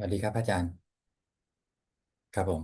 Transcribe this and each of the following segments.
สวัสดีครับอาจารย์ครับผม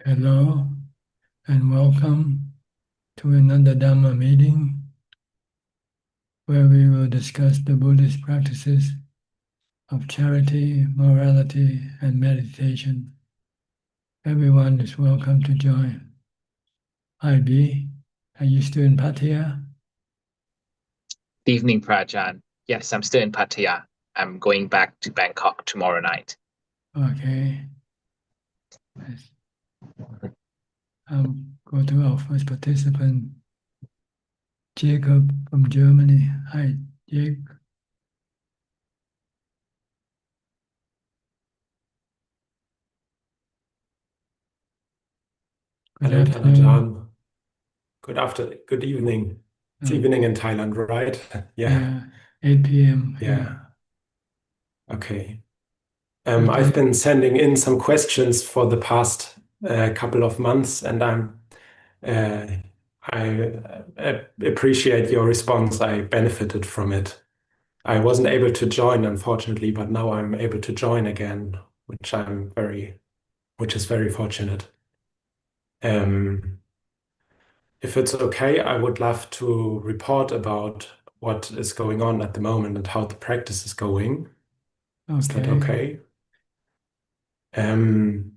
Hello and welcome to another Dhamma meeting where we will discuss the Buddhist practices of charity, morality, and meditation. Everyone is welcome to join. Hi B, are you still in Pattaya? Good evening, Prajan. Yes, I'm still in Pattaya. I'm going back to Bangkok tomorrow night. Okay. Let's go to our first participant, Jacob from Germany. Hi, Jake. Good Hello, afternoon. Ajaan. Good evening. It's Oh, evening in Thailand, right? Yeah, yeah, 8 p.m. yeah. here. Okay. I've Okay. been sending in some questions for the past couple of months, and uh, I appreciate your response. I benefited from it. I wasn't able to join, unfortunately, but now I'm able to join again, which is very fortunate. Um, If it's okay, I would love to report about what is going on at the moment and how the practice is going. Is that Okay. okay? Um,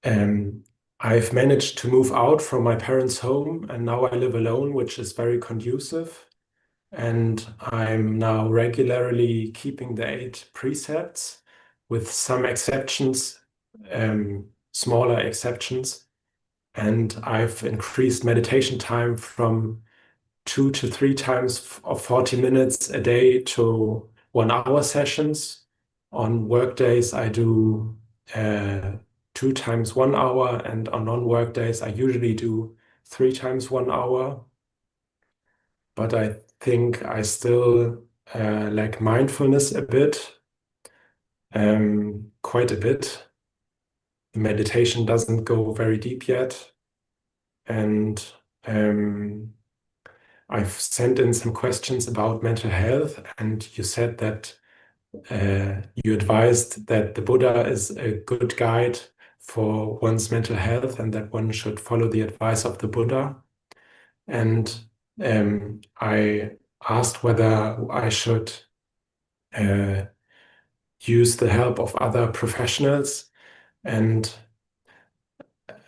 um, I've managed to move out from my parents' home and now I live alone, which is very conducive. And I'm now regularly keeping the 8 precepts with some exceptions, smaller exceptions. And I've increased meditation time from 2 to 3 times of 40 minutes a day to 1 hour sessions. On work days, I do 2 times 1 hour, and on non-work days, I usually do 3 times 1 hour. But I think I still lack mindfulness a bit, quite a bit. The meditation doesn't go very deep yet. And I've sent in some questions about mental health, and you said that you advised that the Buddha is a good guide for one's mental health and that one should follow the advice of the Buddha. And I asked whether I should uh, use the help of other professionals. And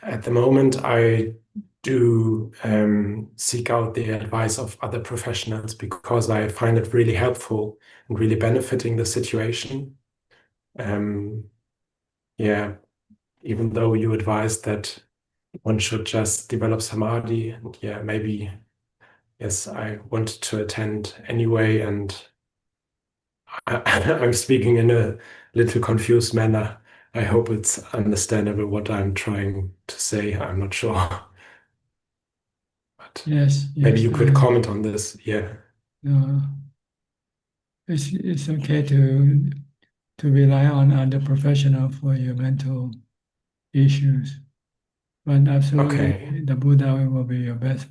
at the moment, I do seek out the advice of other professionals because I find it really helpful and really benefiting the situation. Um, yeah, even though you advise that one should just develop samadhi, and yeah, maybe yes, I wanted to attend anyway, and I'm speaking in a little confused manner. I hope it's understandable what I'm trying to say. I'm not sure, but Yes, maybe yes. you could comment on this. Yeah. No, it's okay to rely on other professional for your mental issues, but Okay. absolutely the Buddha will be your best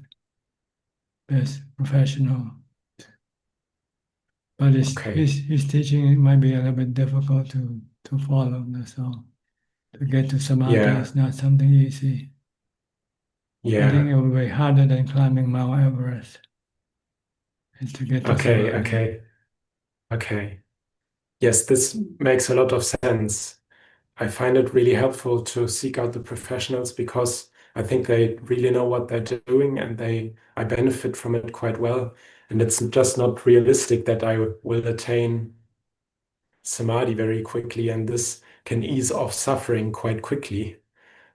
professional. But Okay. his teaching might be a little bit difficult to follow. That's all. To get to samadhi Yeah. is not something easy. I think Yeah. it will be harder than climbing Mount Everest is to get to Okay. samadhi. Okay. Okay. Yes, this makes a lot of sense. I find it really helpful to seek out the professionals because I think they really know what they're doing and I benefit from it quite well. And it's just not realistic that I will attain samadhi very quickly, and this can ease off suffering quite quickly.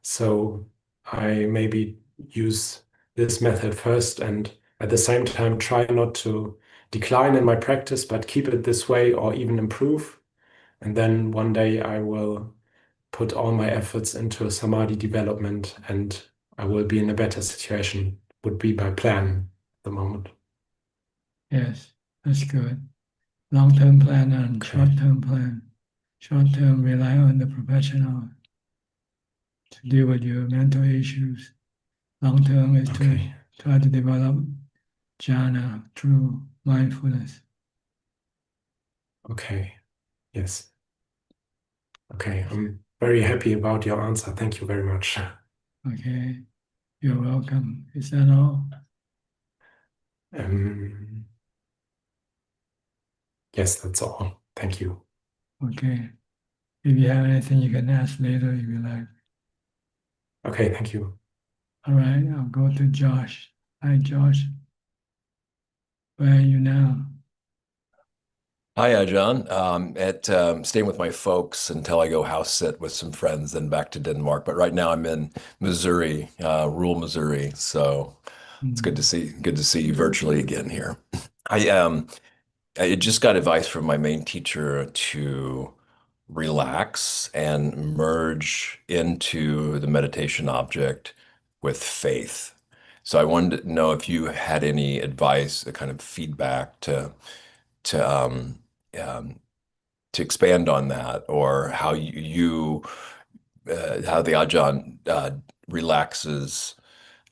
So I maybe use this method first and at the same time try not to decline in my practice, but keep it this way or even improve. And then one day I will put all my efforts into samadhi development and I will be in a better situation, would be my plan at the moment. Yes, that's good. Long-term plan and Okay. short-term plan. Short-term rely on the professional to deal with your mental issues. Long-term is to Okay. try to develop jhana through mindfulness. Okay. Yes. Okay. I'm very happy about your answer. Thank you very much. Okay, you're welcome. Is that all? Um, yes, that's all. Thank you. Okay. If you have anything, you can ask later if you like. Okay, thank you. All right, I'll go to Josh. Hi, Josh. Where are you now? Hi, Ajaan. Staying with my folks until I go house sit with some friends, then back to Denmark. But right now I'm in Missouri, rural Missouri. So it's good to see you virtually again here. I I just got advice from my main teacher to relax and merge into the meditation object with faith. So I wanted to know if you had any advice, a kind of feedback to um, to expand on that, or how how the Ajahn relaxes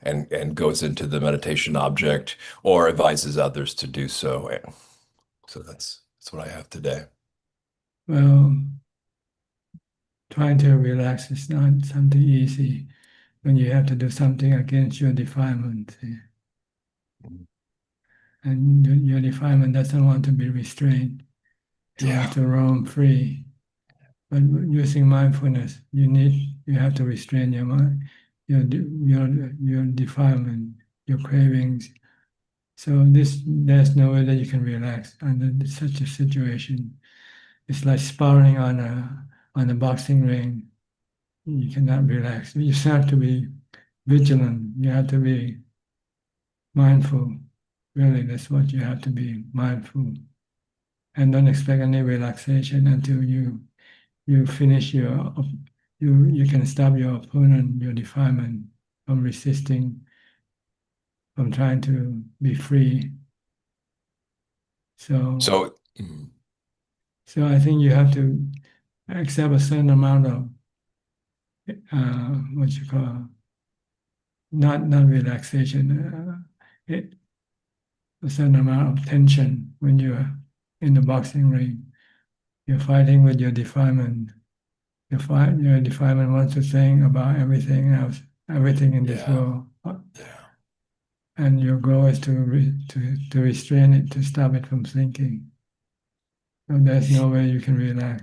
and goes into the meditation object, or advises others to do so. So that's what I have today. Well, trying to relax is not something easy when you have to do something against your defilement. And your defilement doesn't want to be restrained. It wants Yeah. to roam free. But using mindfulness, you have to restrain your mind, your defilement, your cravings. So there's no way that you can relax under such a situation. It's like sparring on a boxing ring. You cannot relax. You have to be vigilant. You have to be mindful. Really, that's what you have to be mindful. And don't expect any relaxation until you finish you can stop your opponent, your defilement from resisting, from trying to be free. So So, so I think you have to accept a certain amount of what you call not relaxation, a certain amount of tension when you're in the boxing ring. You're fighting with your defilement. Your defilement wants to think about everything else, everything in this yeah, world. yeah. And your goal is to restrain it, to stop it from thinking. So there's no way you can relax.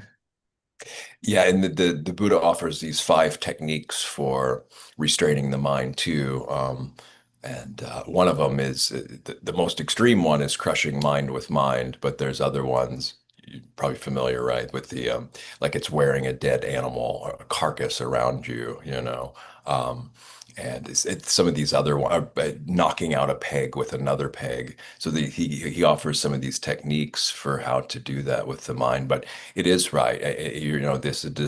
Yeah, and the Buddha offers these five techniques for restraining the mind too. And one of them is the most extreme one is crushing mind with mind, but there's other ones you're probably familiar, right? With the like it's wearing a dead animal or a carcass around you, you know. Um, and it's some of these other one, knocking out a peg with another peg. So he offers some of these techniques for how to do that with the mind, but it is right. You know, this it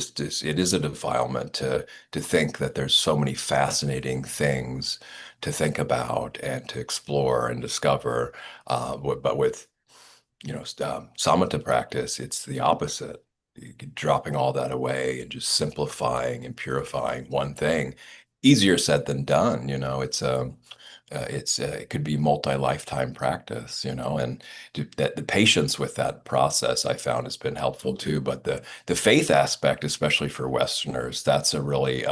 is a defilement to think that there's so many fascinating things to think about and to explore and discover. But with samatha practice, it's the opposite. Dropping all that away and just simplifying and purifying one thing. Easier said than done. You know, it's it could be multi-lifetime practice, and that the patience with that process I found has been helpful too. But the faith aspect, especially for Westerners, that's a really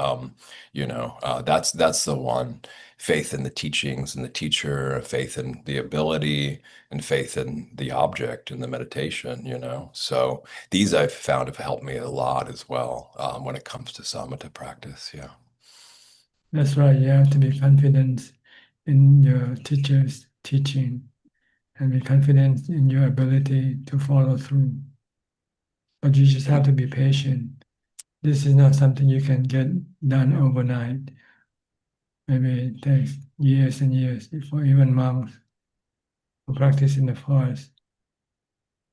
that's the one. Faith in the teachings and the teacher, faith in the ability, and faith in the object and the meditation. So these I've found have helped me a lot as well when it comes to samatha practice. Yeah. That's right. You have to be confident in your teacher's teaching and be confident in your ability to follow through. But you just have to be patient. This is not something you can get done overnight. Maybe it takes years and years for even monks who practice in the forest.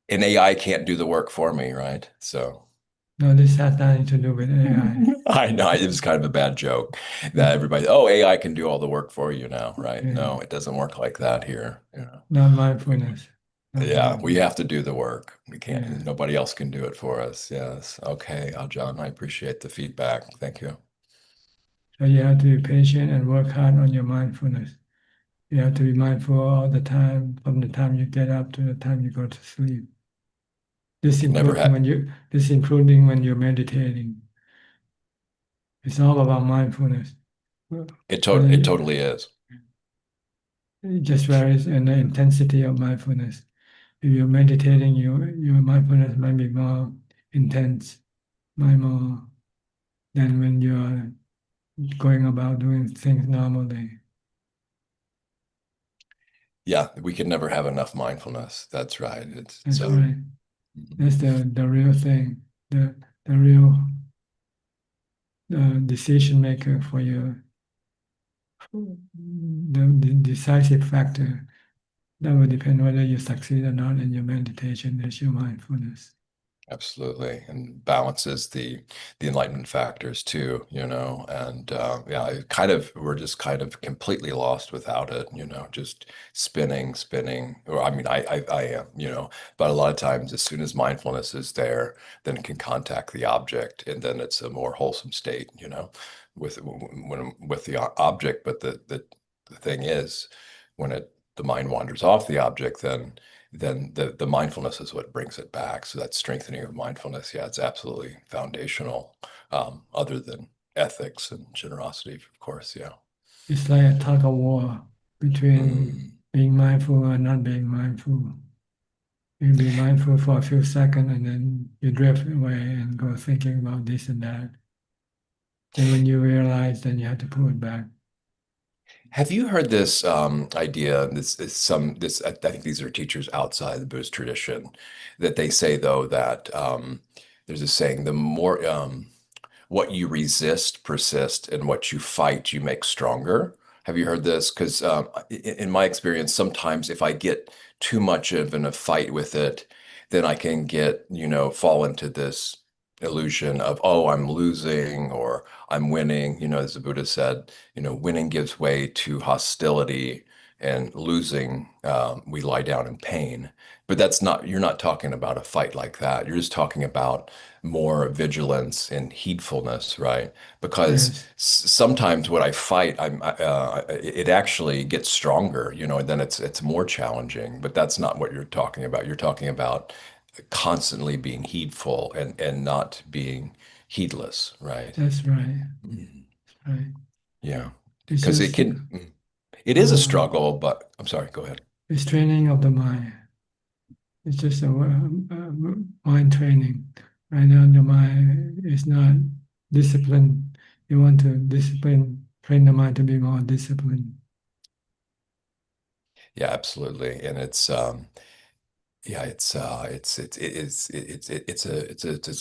And AI can't do the work for me, right? So No, this has nothing to do with AI. I know it was kind of a bad joke that everybody, oh, AI can do all the work for you now, right? Yeah. No, it doesn't work like that here. Not mindfulness. Yeah, we have to do the work. We can't, Yeah. nobody else can do it for us. Yes. Okay, Ajaan, I appreciate the feedback. Thank you. So you have to be patient and work hard on your mindfulness. You have to be mindful all the time, from the time you get up to the time you go to sleep. This Never including when you're meditating. It's all about mindfulness. it totally is. It just varies in the intensity of mindfulness. If you're meditating, your mindfulness might be more intense, might more than when you're going about doing things normally. Yeah, we can never have enough mindfulness. That's right. That's right. That's the real thing, the real decision maker for the decisive factor that will depend whether you succeed or not in your meditation is your mindfulness. Absolutely, and balances the enlightenment factors too, and yeah, we're just kind of completely lost without it, just spinning. Or I mean, I am, but a lot of times, as soon as mindfulness is there, then it can contact the object, and then it's a more wholesome state, with the object. But the thing is, when the mind wanders off the object, then the mindfulness is what brings it back. So that strengthening of mindfulness, yeah, it's absolutely foundational, other than ethics and generosity, of course, yeah. It's like a tug of war between being mindful and not being mindful. You can be mindful for a few seconds and then you drift away and go thinking about this and that. And when you realize, then you have to pull it back. Have you heard this idea? I think these are teachers outside the Buddhist tradition that they say though that there's a saying: the more what you resist persist, and what you fight you make stronger. Have you heard this? Because in my experience, sometimes if I get too much of in a fight with it, then I can fall into this illusion of, oh, I'm losing or I'm winning. As the Buddha said, winning gives way to hostility, and losing, we lie down in pain. But you're not talking about a fight like that. You're just talking about more vigilance and heedfulness, right? Because Yes, sometimes what I fight, it actually gets stronger, and then it's more challenging. But that's not what you're talking about. You're talking about constantly being heedful and not being heedless, right? that's right. Mhm. That's right. Yeah, It's because just it is a struggle, but I'm sorry, go ahead. it's training of the mind. It's just a mind training. Right now, the mind is not disciplined. You want to train the mind to be more disciplined. Yeah, absolutely. And yeah, it's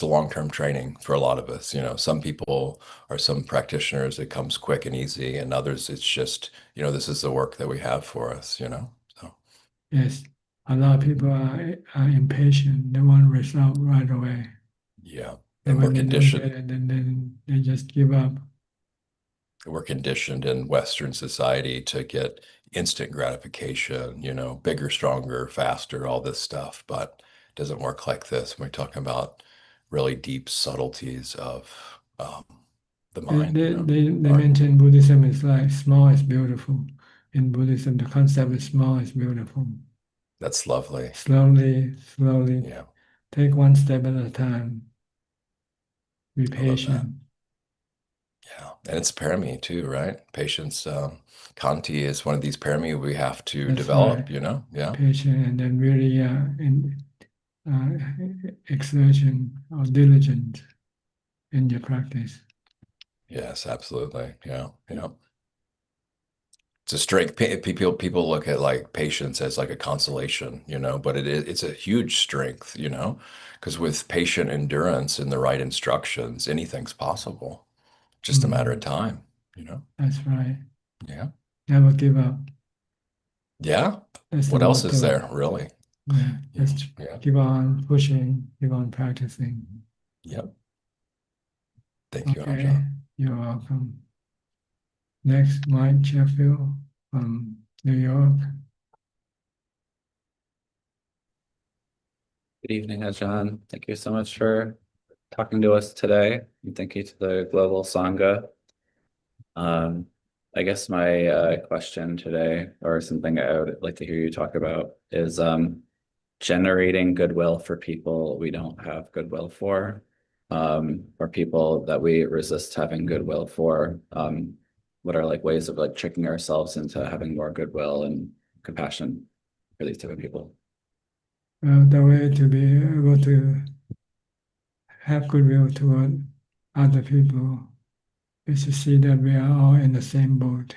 a long-term training for a lot of us. Some people or some practitioners, it comes quick and easy, and others, it's just, this is the work that we have for us. So, Yes, a lot of people are impatient. They want result right away. yeah. And And when they don't get it, then they just give up. we're conditioned in Western society to get instant gratification, bigger, stronger, faster, all this stuff, but it doesn't work like this. We're talking about really deep subtleties of the They, mind, they, they, they Art. mention Buddhism is like small is beautiful. in Buddhism, the concept is small is beautiful. That's lovely. Slowly, Yeah, take one step at a time. Be I love that. patient. Yeah, and it's parami too, right? Patience. Kanti is one of these parami we have to That's develop, right. Yeah. Patient, and then really exertion or diligence in your practice. Yes, absolutely. Yeah. It's a strength. People look at like patience as like a consolation, but it's a huge strength, because with patient endurance and the right instructions, anything's possible. Just a matter of time, That's right. Yeah. Never give up. Yeah. That's the What else is motto. there, really? Yeah. Just Yeah. keep on pushing, keep on practicing. Yep. Thank you, Okay. Ajahn. You're welcome. Next, Mike Sheffield from New York. Good evening, Ajahn. Thank you so much for talking to us today. And thank you to the Global Sangha. I guess my question today, or something I would like to hear you talk about, is generating goodwill for people we don't have goodwill for, or people that we resist having goodwill for. What are like ways of like tricking ourselves into having more goodwill and compassion for these type of people? The way to be able to have goodwill toward other people is to see that we are all in the same boat.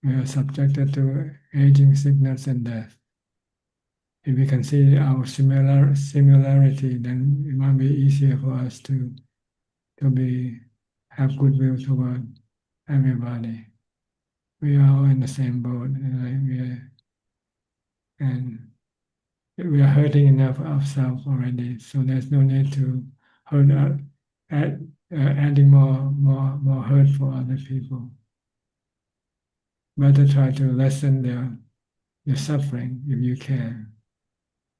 We are subjected to aging, sickness, and death. If we can see our similarity, then it might be easier for us to have goodwill toward everybody. We are all in the same boat, and we are hurting enough ourselves already. So there's no need to hurt, adding more hurt for other people. Better try to lessen their suffering if you can,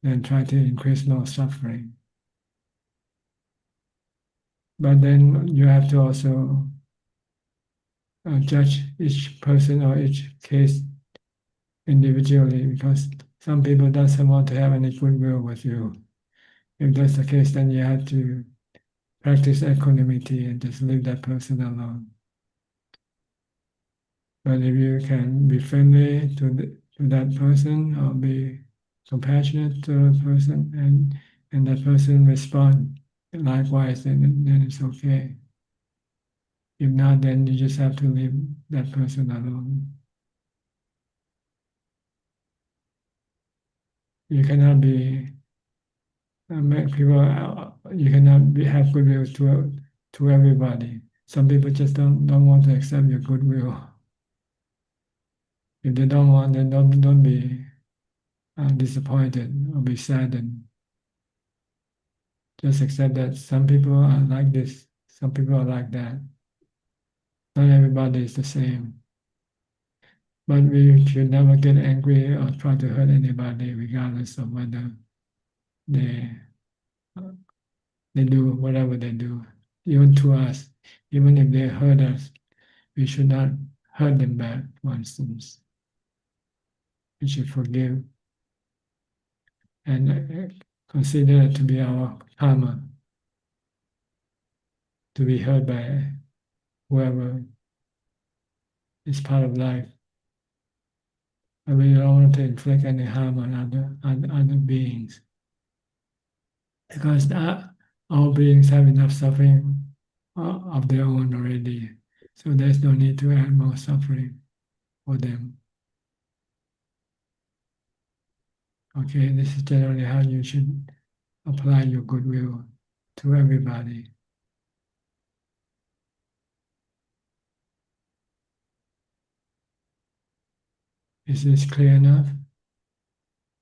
then try to increase more suffering. But then you have to also judge each person or each case individually, because some people doesn't want to have any goodwill with you. If that's the case, then you have to practice equanimity and just leave that person alone. But if you can be friendly to that person or be compassionate to a person, and that person respond likewise, then it's okay. If not, then you just have to leave that person alone. You cannot be make people. You cannot have goodwill to everybody. Some people just don't want to accept your goodwill. If they don't want, then don't be disappointed or be saddened. Just accept that some people are like this, some people are like that. Not everybody is the same. But we should never get angry or try to hurt anybody, regardless of whether they do whatever they do. Even to us, even if they hurt us, we should not hurt them back, for instance. We should forgive and consider it to be our karma, to be hurt by whoever is part of life. And we don't want to inflict any harm on other beings, because all beings have enough suffering of their own already. So there's no need to add more suffering for them. Okay, this is generally how you should apply your goodwill to everybody. Is this clear enough?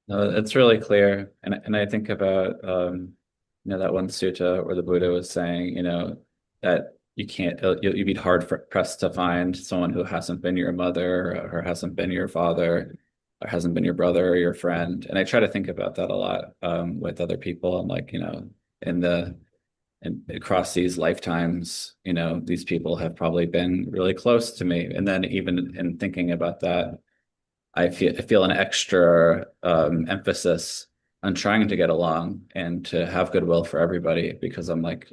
No, it's really clear. And I think about that one sutta where the Buddha was saying, that you can't you'd be pressed to find someone who hasn't been your mother or hasn't been your father or hasn't been your brother or your friend. And I try to think about that a lot with other people. I'm like, in and across these lifetimes, these people have probably been really close to me. And then even in thinking about that, I feel an extra emphasis on trying to get along and to have goodwill for everybody, because I'm like,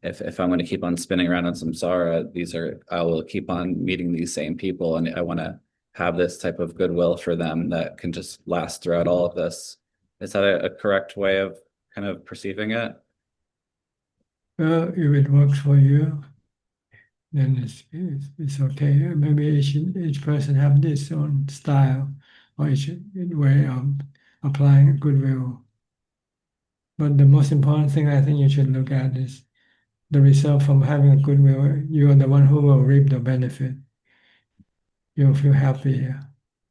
if I'm going to keep on spinning around in samsara, I will keep on meeting these same people, and I want to have this type of goodwill for them that can just last throughout all of this. Is that a correct way of kind of perceiving it? Well, if it works for you, then it's okay. Maybe each person have this own style or each way of applying goodwill. But the most important thing I think you should look at is the result from having a goodwill. You are the one who will reap the benefit. You'll feel happier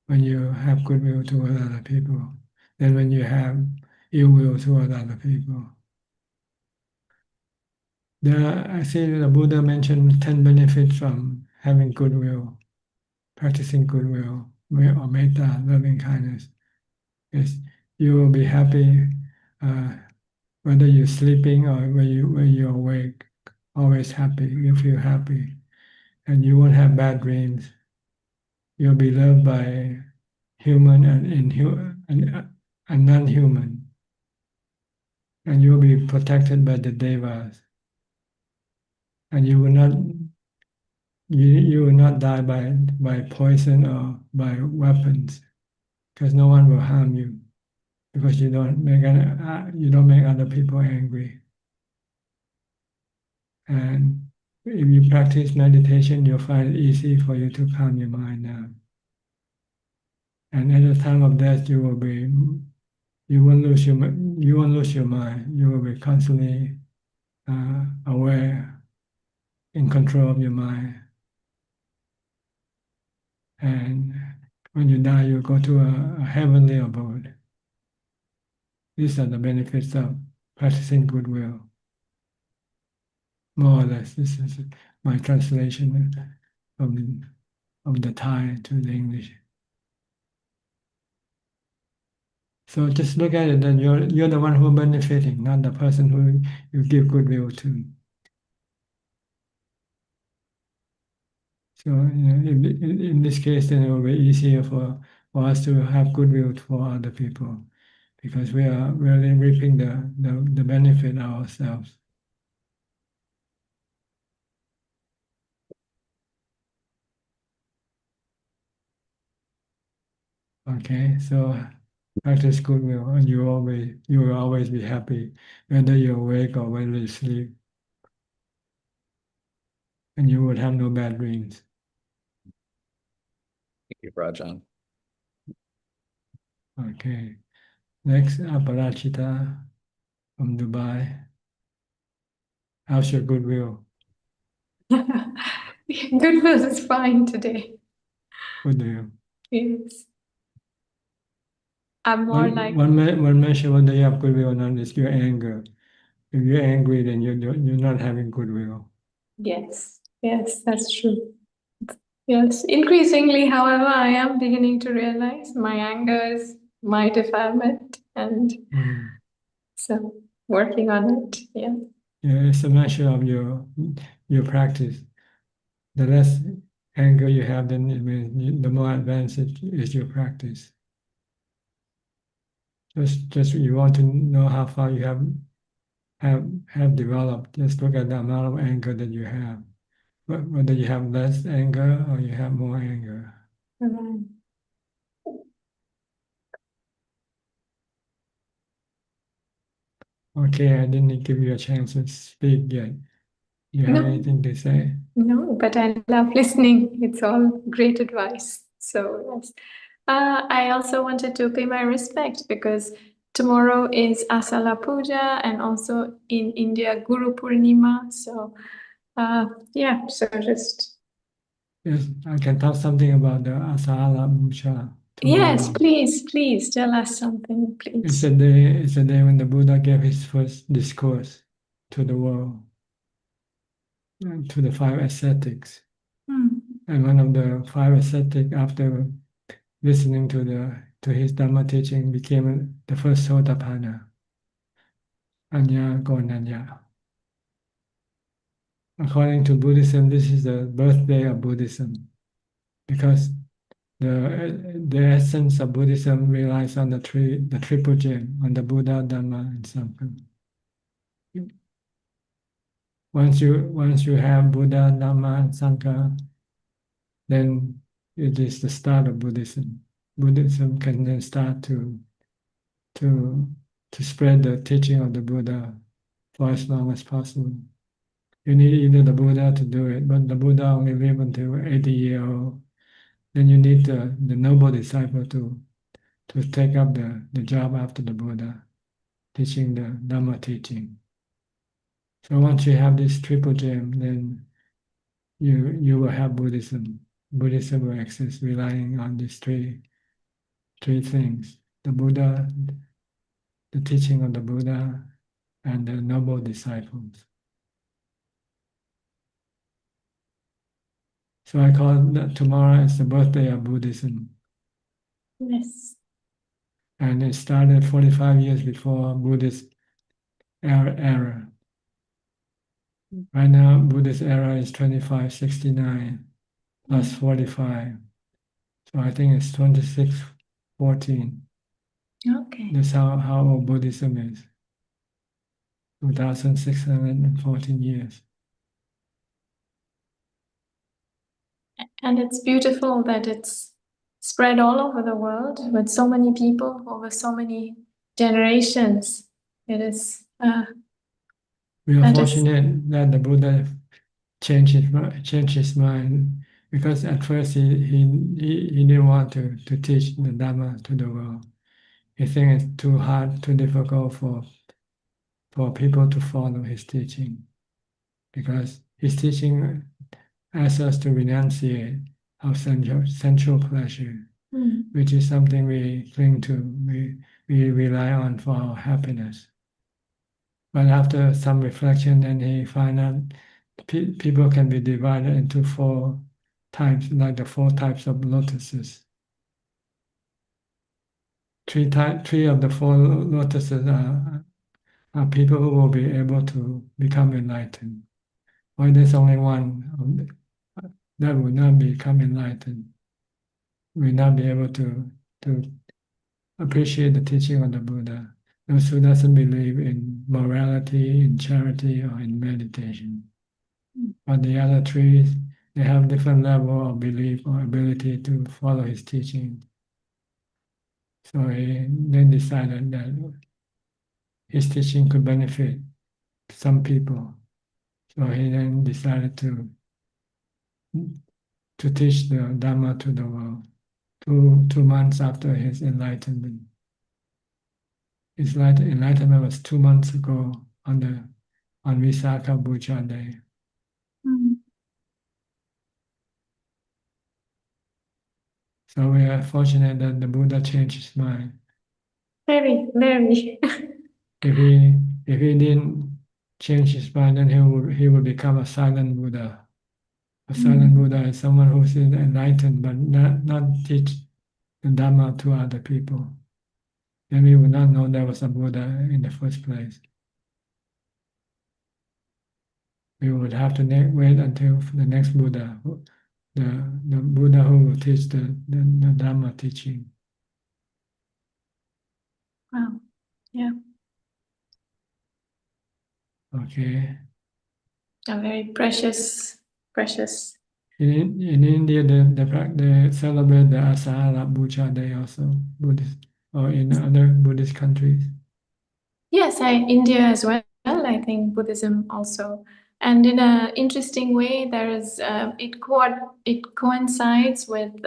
when you have goodwill toward other people than when you have ill will toward other people. I see the Buddha mentioned 10 benefits from having goodwill, practicing goodwill, or metta, loving kindness. Yes, you will be happy uh, whether you're sleeping or when you're awake, always happy, you feel happy, and you won't have bad dreams. You'll be loved by human and non-human, and you'll be protected by the devas, and you will not die by poison or by weapons, because no one will harm you, because you don't make other people angry. And if you practice meditation, you'll find it easy for you to calm your mind down. And at the time of death, you won't lose your mind. You will be constantly aware, in control of your mind. And when you die, you go to a heavenly abode. These are the benefits of practicing goodwill. More or less, this is my translation of the Thai to the English. So just look at it that you're the one who benefiting, not the person who you give goodwill to. So in this case, then it will be easier for us to have goodwill for other people, because we are really reaping the benefit ourselves. Okay, so practice goodwill, and you will always be happy, whether you're awake or whether you sleep, and you would have no bad dreams. Thank you, Rajan. Okay, next, Aparachita from Dubai. How's your goodwill? Goodwill is fine today. Goodwill. Yes. I'm more like, One measure whether you have goodwill or not is your anger. If you're angry, then you're not having goodwill. yes, that's true. Yes, increasingly, however, I am beginning to realize my anger is my defilement, and so working on it. Yeah. Yeah, it's a measure of your practice. The less anger you have, then it means the more advanced is your practice. Just you want to know how far you have developed. Just look at the amount of anger that you have. Whether you have less anger or you have more anger. Right. Okay, I didn't give you a chance to speak yet. You have No. anything to say? No, but I love listening. It's all great advice. So yes. I also wanted to pay my respect because tomorrow is Asala Puja and also in India Guru Purnima. So yeah, so just Yes, I can talk something about the Asala Puja yes, tomorrow. please tell us something, It's please. a day when the Buddha gave his first discourse to the world, to the five ascetics. And one of the five ascetics, after listening to his Dhamma teaching, became the first Sotapanna, Anya Gonanya. according to Buddhism, this is the birthday of Buddhism, because the essence of Buddhism relies on the triple gem, on the Buddha, Dhamma, and Sangha. Once you have Buddha, Dhamma, and Sangha, then it is the start of Buddhism. Buddhism can then start to spread the teaching of the Buddha for as long as possible. You need either the Buddha to do it, but the Buddha only lived until 80 years old. Then you need the noble disciple to take up the job after the Buddha, teaching the Dhamma teaching. So once you have this triple gem, then you will have Buddhism. Buddhism will exist relying on these three things: the Buddha, the teaching of the Buddha, and the noble disciples. So I call that tomorrow is the birthday of Buddhism. Yes. And it started 45 years before Buddhist era. Right now, Buddhist era is 2569 plus 45. So I think it's 2614. Okay. That's how old Buddhism is. 2614 years. And it's beautiful that it's spread all over the world with so many people over so many generations. It is. We are That is- fortunate that the Buddha changed his mind, because at first he didn't want to teach the Dhamma to the world. He thinks it's too hard, too difficult for people to follow his teaching, because his teaching asks us to renunciate our sensual pleasure, which is something we cling to, we rely on for our happiness. But after some reflection, then he find out people can be divided into 4 types, like the 4 types of lotuses. 3 of the 4 lotuses are people who will be able to become enlightened. Why there's only one that will not become enlightened, will not be able to appreciate the teaching of the Buddha. Those who doesn't believe in morality, in charity, or in meditation. But the other 3, they have different level of belief or ability to follow his teaching. So he then decided that his teaching could benefit some people. So he then decided to teach the Dhamma to the world 2 months after his enlightenment. His enlightenment was 2 months ago on Visakha Bhuja Day. So we are fortunate that the Buddha changed his mind. Very, very. If he didn't change his mind, then he will become a silent Buddha. A silent Buddha is someone who's enlightened but not teach the Dhamma to other people. Then we would not know there was a Buddha in the first place. We would have to wait until the next Buddha, the Buddha who will teach the Dhamma teaching. Wow. Yeah. Okay. A very precious. In India, they celebrate the Asahara Bhuja Day also, Buddhist, or in other Buddhist countries. Yes, India as well. I think Buddhism also, and in an interesting way, there is it coincides with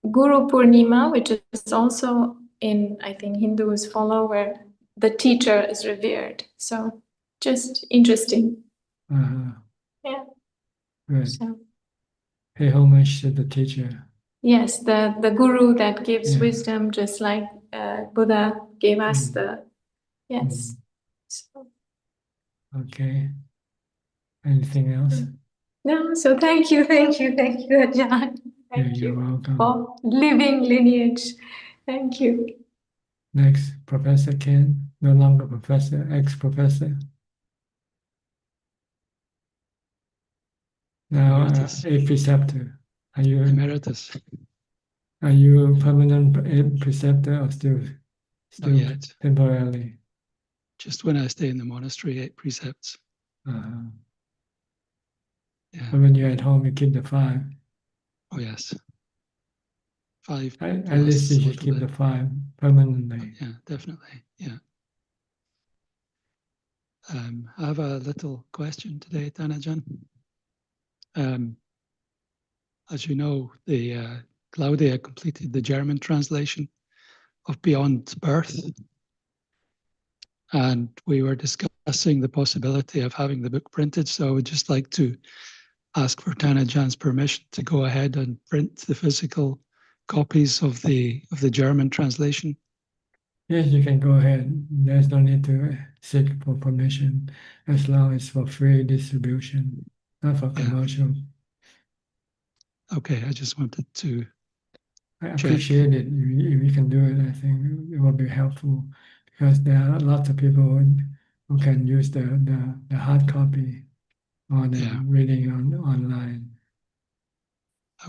Guru Purnima, which is also in, I think, Hindus follow, where the teacher is revered. So just interesting. Yeah. Good. So Pay homage to the teacher. yes, the guru that gives Yeah. wisdom, just like Buddha gave us the yes. So, okay. Anything else? no, so thank you, Ajaan. Thank You're you welcome. for living lineage. Thank you. Next, Professor Ken, no longer professor, ex-professor. Now, Emeritus. a preceptor. Are you Emeritus. Are you a permanent preceptor or still Not yet. temporarily? Just when I stay in the monastery, 8 precepts. Uh-huh. Yeah. And when you're at home, you keep the 5. Oh, yes. 5 At plus least you a should little keep bit. the 5 permanently. Yeah, definitely. Yeah. I have a little question today, Tanajan. As you know, Claudia completed the German translation of Beyond Birth, and we were discussing the possibility of having the book printed. So I would just like to ask for Tanajan's permission to go ahead and print the physical copies of the German translation. Yes, you can go ahead. There's no need to seek for permission as long as for free distribution, not for commercial. Okay, I just wanted to I check. appreciate it. If you can do it, I think it will be helpful because there are lots of people who can use the hard copy more than reading online.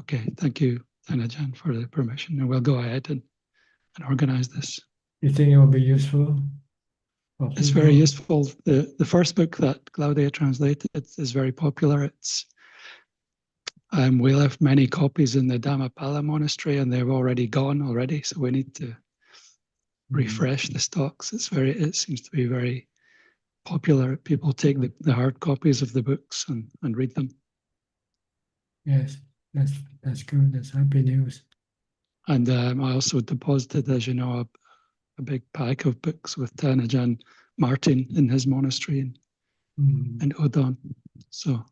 Okay, thank you, Tanajan, for the permission, and we'll go ahead and organize this. You think it will be useful for people? It's very useful. The first book that Claudia translated is very popular. It's we left many copies in the Dhammapala monastery, and they've already gone already. So we need to refresh the stocks. It seems to be very popular. People take the hard copies of the books and read them. Yes, that's good. That's happy news. And I also deposited, as you know, a big pack of books with Tanajan Martin in his monastery in Udon. So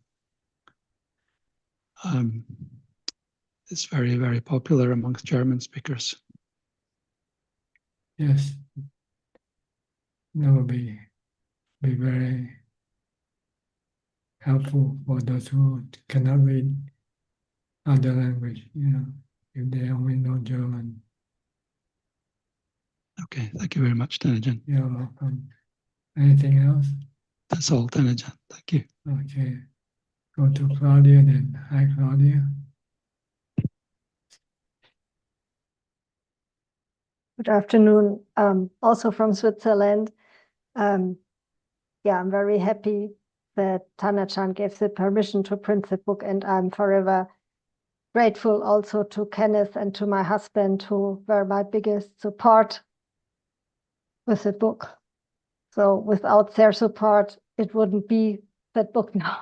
it's very, very popular amongst German speakers. Yes, that will be very helpful for those who cannot read other language, if they only know German. Okay, thank you very much, Tanajan. You're welcome. Anything else? That's all, Tanajan. Thank you. Okay. Go to Claudia then. Hi, Claudia. Good afternoon. Also from Switzerland. Yeah, I'm very happy that Tana-chan gave the permission to print the book, and I'm forever grateful also to Kenneth and to my husband, who were my biggest support with the book. So without their support, it wouldn't be that book now.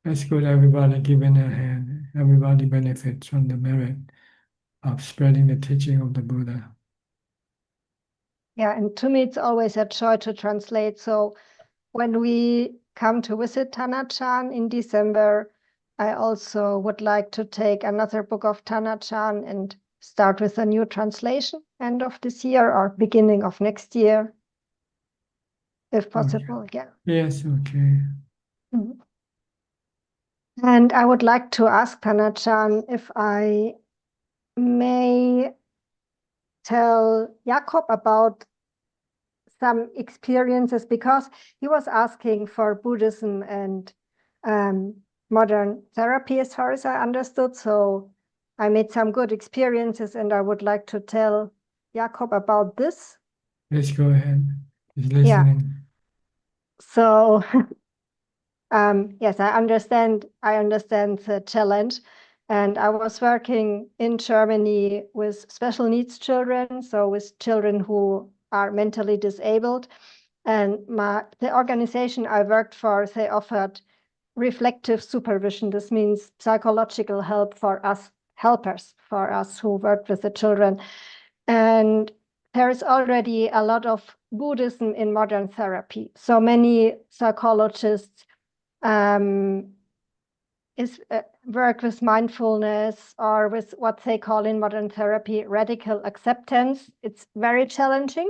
That's good. Everybody giving a hand. Everybody benefits from the merit of spreading the teaching of the Buddha. Yeah, and to me, it's always a joy to translate. So when we come to visit Tana-chan in December, I also would like to take another book of Tana-chan and start with a new translation end of this year or beginning of next year, if possible. Okay. Yeah. Yes, okay. Mhm. And I would like to ask Tana-chan if I may tell Jakob about some experiences, because he was asking for Buddhism and modern therapy, as far as I understood. So I made some good experiences, and I would like to tell Jakob about this. Let's go ahead. He's listening. Yeah. So yes, I understand the challenge. And I was working in Germany with special needs children, so with children who are mentally disabled. And the organization I worked for, they offered reflective supervision. This means psychological help for us helpers, for us who worked with the children. And there is already a lot of Buddhism in modern therapy. So many psychologists work with mindfulness, or with what they call in modern therapy radical acceptance. It's very challenging.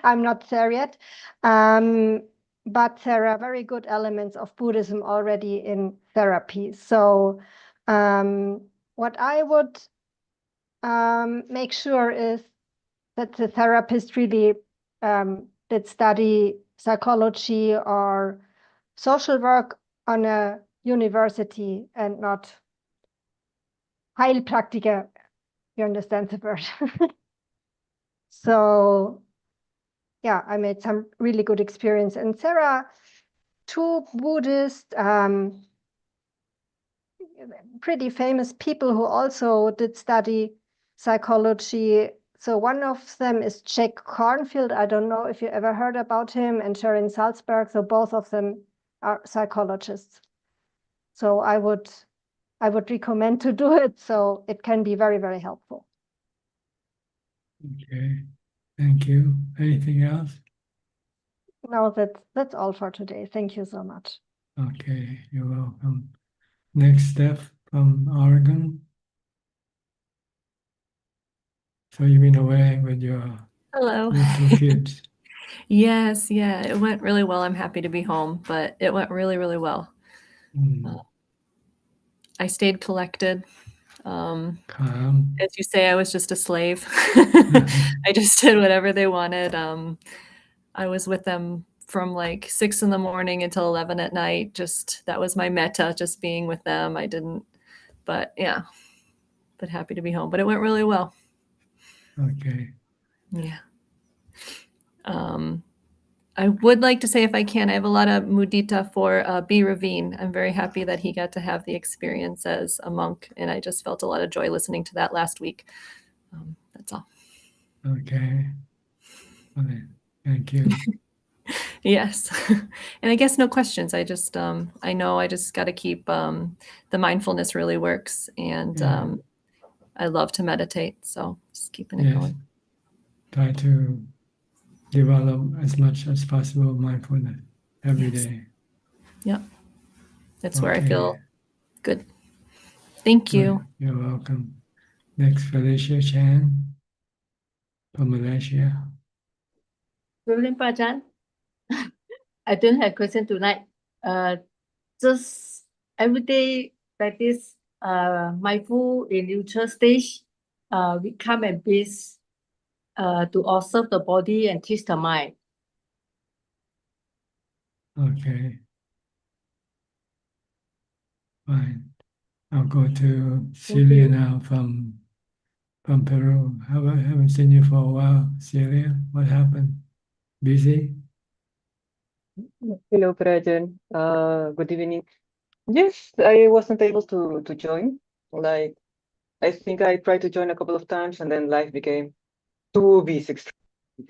I'm not there yet. But there are very good elements of Buddhism already in therapy. So what I would make sure is that the therapist really did study psychology or social work on a university and not Heilpraktiker. You understand the word? So yeah, I made some really good experience. And there are two Buddhist, pretty famous people who also did study psychology. So one of them is Jack Kornfield. I don't know if you ever heard about him, and Sharon Salzberg. So both of them are psychologists. So I would recommend to do it. So it can be very, very helpful. Okay, thank you. Anything else? No, that's all for today. Thank you so much. Okay, you're welcome. Next, Steph from Oregon. So you've been away with your Hello. two kids. Yes, yeah, it went really well. I'm happy to be home, but it went really, really well. I stayed collected. Calm. As you say, I was just a slave. I just did whatever they wanted. I was with them from like 6 in the morning until 11 at night. Just that was my meta, just being with them. I didn't, but yeah, but happy to be home. But it went really well. Okay. Yeah. I would like to say, if I can, I have a lot of mudita for B. Ravine. I'm very happy that he got to have the experience as a monk, and I just felt a lot of joy listening to that last week. That's all. Okay. Okay. Thank you. Yes. And I guess no questions. I just, I know I just got to keep, the mindfulness really works, and I love to meditate, so just keeping it going. Try to develop as much as possible mindfulness every day. Yep. That's where I feel good. Thank you. You're welcome. Next, Felicia Chan from Malaysia. Good evening, Ajaan. I don't have question tonight. Just every day practice mindful in neutral stage. We come and base to observe the body and teach the mind. Okay. Fine. I'll go to Celia now from Peru. Haven't seen you for a while, Celia. What happened? Busy? Hello, Prajan. Good evening. Yes, I wasn't able to join. Like, I think I tried to join a couple of times and then life became too busy,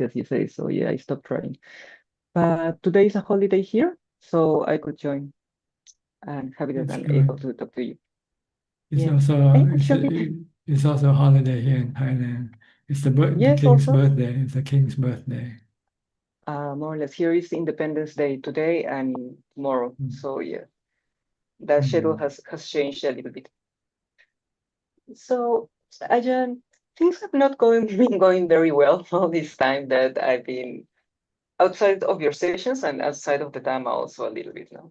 as you say. So yeah, I stopped trying. But today is a holiday here, so I could join. I'm happy that I'm able to talk to you. It's Yeah. it's also a holiday here in Thailand. It's the Yes, king's also. birthday. It's the king's birthday. More or less. Here is Independence Day today and tomorrow. So yeah, the schedule has changed a little bit. So, Ajahn, things have not been going very well all this time that I've been outside of your sessions and outside of the Dhamma also a little bit now.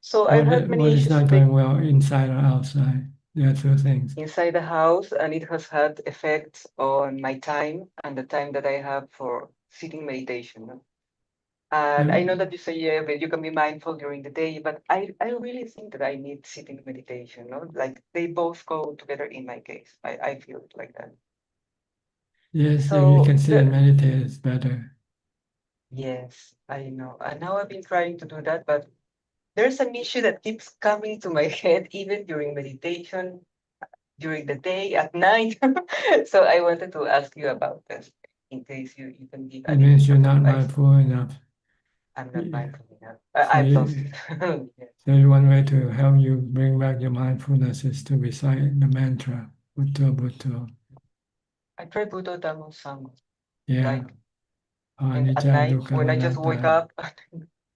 So I've had many What is issues not going well, inside or outside? There are two things. inside the house, and it has had effects on my time and the time that I have for sitting meditation. No? And I know that you say, yeah, but you can be mindful during the day, but I really think that I need sitting meditation. No? Like they both go together in my case. I feel it like that. Yes, So if you can sit and meditate, it's better. Yes, I know. And now I've been trying to do that, but there's an issue that keeps coming to my head, even during meditation, during the day, at night. So I wanted to ask you about this, in case you can give It means you're not mindful enough. I'm not mindful enough. I've lost it. So one way to help you bring back your mindfulness is to recite the mantra, Bhutto, Bhutto. I try Buddha Dhammo Sangha. Yeah. Like, and at Anicca, night, Dukkha, when I just wake Anatta. up.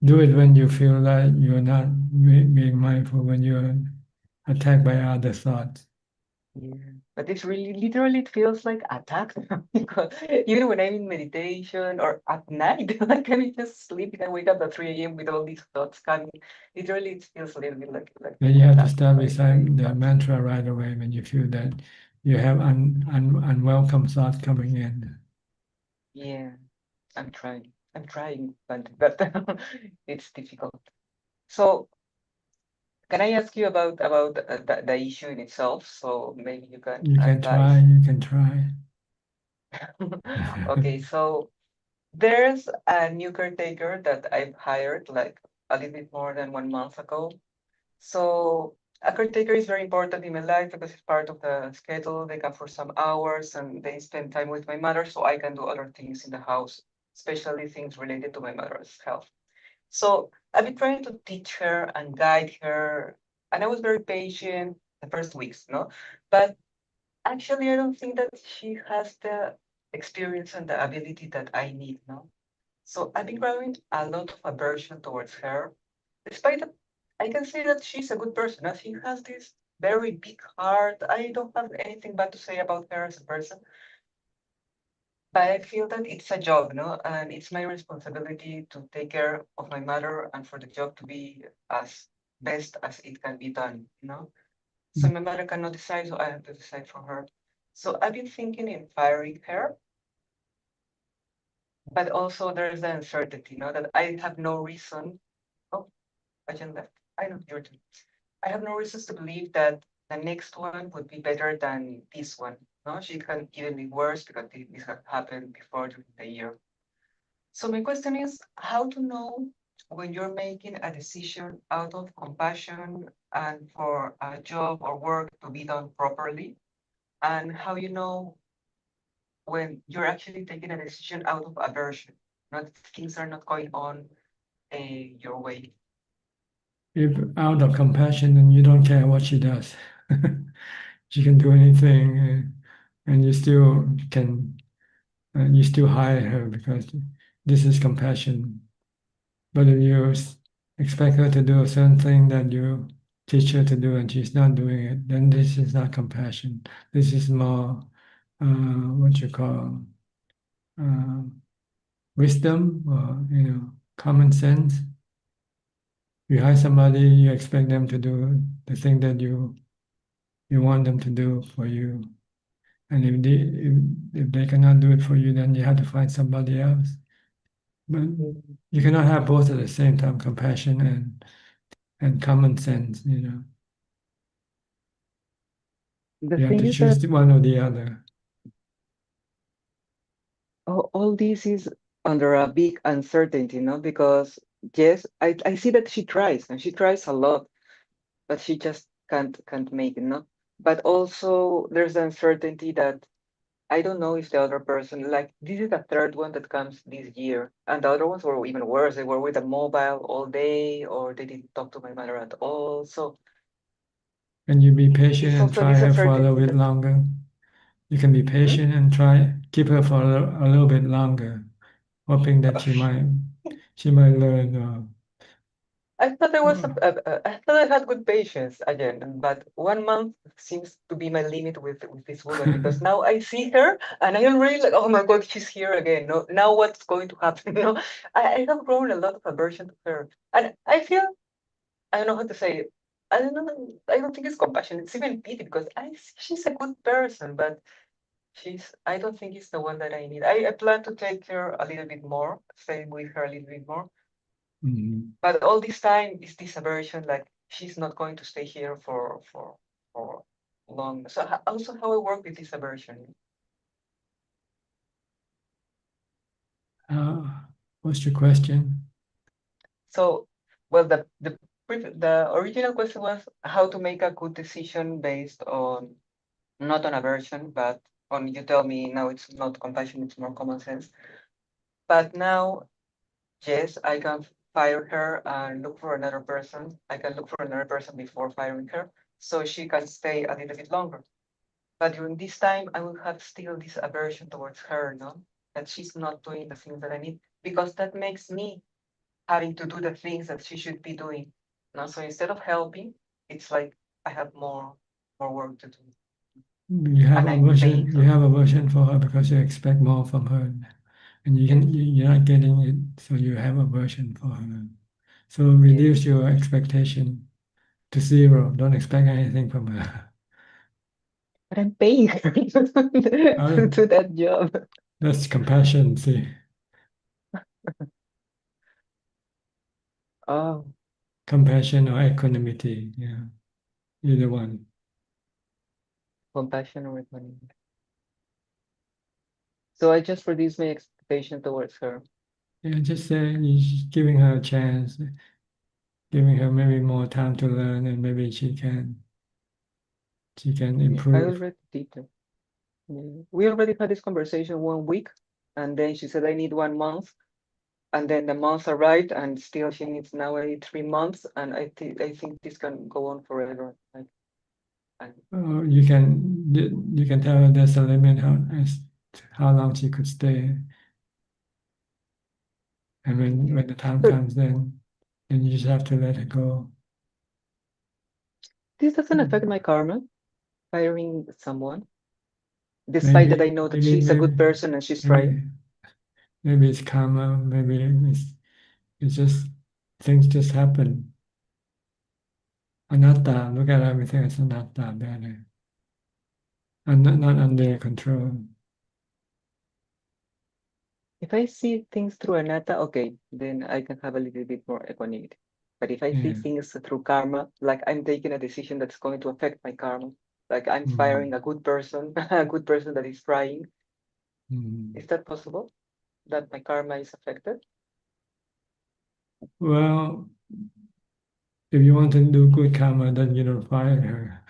Do it when you feel like you're not being mindful, when you're attacked by other thoughts. Yeah, but it's really literally it feels like attack because even when I'm in meditation or at night, like I'm just sleeping and wake up at 3 a.m. with all these thoughts coming. Literally, it feels a little bit like Then you have to start reciting the mantra right away when you feel that you have unwelcome thoughts coming in. Yeah, I'm trying, but it's difficult. So can I ask you about the issue in itself? So maybe you can You can try. advise. You can try. Okay, so there's a new caretaker that I've hired like a little bit more than 1 month ago. So a caretaker is very important in my life because it's part of the schedule. They come for some hours and they spend time with my mother so I can do other things in the house, especially things related to my mother's health. So I've been trying to teach her and guide her, and I was very patient the first weeks, no? But actually, I don't think that she has the experience and the ability that I need, no? So I've been growing a lot of aversion towards her, despite that I can say that she's a good person. She has this very big heart. I don't have anything bad to say about her as a person, but I feel that it's a job, no? And it's my responsibility to take care of my mother and for the job to be as best as it can be done, no? So my mother cannot decide, so I have to decide for her. So I've been thinking in firing her, but also there's the uncertainty, no? That I have no reason. Oh, Ajaan left. I know your turn. I have no reasons to believe that the next one would be better than this one. No, she can even be worse because this had happened before during the year. So my question is how to know when you're making a decision out of compassion and for a job or work to be done properly, and how you know when you're actually taking a decision out of aversion, not things are not going on your way. If out of compassion, then you don't care what she does. She can do anything, and you still can, you still hire her because this is compassion. But if you expect her to do a certain thing that you teach her to do and she's not doing it, then this is not compassion. This is more what you call uh, wisdom or common sense. You hire somebody, you expect them to do the thing that you want them to do for you. And if they cannot do it for you, then you have to find somebody else. But you cannot have both at the same time, compassion and common sense, The You have thing to is that choose one or the other. all this is under a big uncertainty, no? Because yes, I see that she tries and she tries a lot, but she just can't make it, no? But also there's the uncertainty that I don't know if the other person, like this is the third one that comes this year, and the other ones were even worse. They were with a mobile all day, or they didn't talk to my mother at all. So And you be patient it's and also try this her for a little uncertainty bit that longer. You can be hmm? patient and try keep her for a little bit longer, hoping that she might learn. I thought I was Uh, I thought I had good patience again, but 1 month seems to be my limit with this woman because now I see her and I am really like, oh my God, she's here again. No, now what's going to happen? No, I have grown a lot of aversion to her, and I feel I don't know how to say it. I don't know. I don't think it's compassion. It's even pity because she's a good person, but I don't think it's the one that I need. I plan to take her a little bit more, stay with her a little bit more. mhm. But all this time is this aversion, like she's not going to stay here for long. So also how I work with this aversion. What's your question? So, well, the original question was how to make a good decision based on not on aversion, but on you tell me now it's not compassion, it's more common sense. But now, yes, I can fire her and look for another person. I can look for another person before firing her, so she can stay a little bit longer. But during this time, I will have still this aversion towards her, no? That she's not doing the things that I need, because that makes me having to do the things that she should be doing. No? So instead of helping, it's like I have more work to do. You have And I'm paying aversion. You her. have aversion for her because you expect more from her, and Yes. you're not getting it, so you have aversion for her. So Yes. reduce your expectation to zero. Don't expect anything from her. But I'm paying her Uh, to do that job. that's compassion. See, Oh. compassion or equanimity. Yeah, either one. Compassion or equanimity. So I just reduce my expectation towards her. Yeah, just giving her a chance, giving her maybe more time to learn, and maybe she can I improve. already did that. Yeah. We already had this conversation 1 week, and then she said I need 1 month, and then the month arrived, and still she needs now I need 3 months, and I think this can go on forever. You can tell her there's a limit how long she could stay, and when the time So comes, then you just have to let her go. this doesn't affect my karma, firing someone, despite Maybe that I know that she's a good person and she's trying. maybe it's karma. Maybe it's just things just happen. Anatta. Look at everything as anatta, better, and not under your control. If I see things through anatta, okay, then I can have a little bit more equanimity. But if I see Yeah. things through karma, like I'm taking a decision that's going to affect my karma, like I'm firing a good person, a good person that is trying, is that possible? That my karma is affected? Well, if you want to do good karma, then you don't fire her.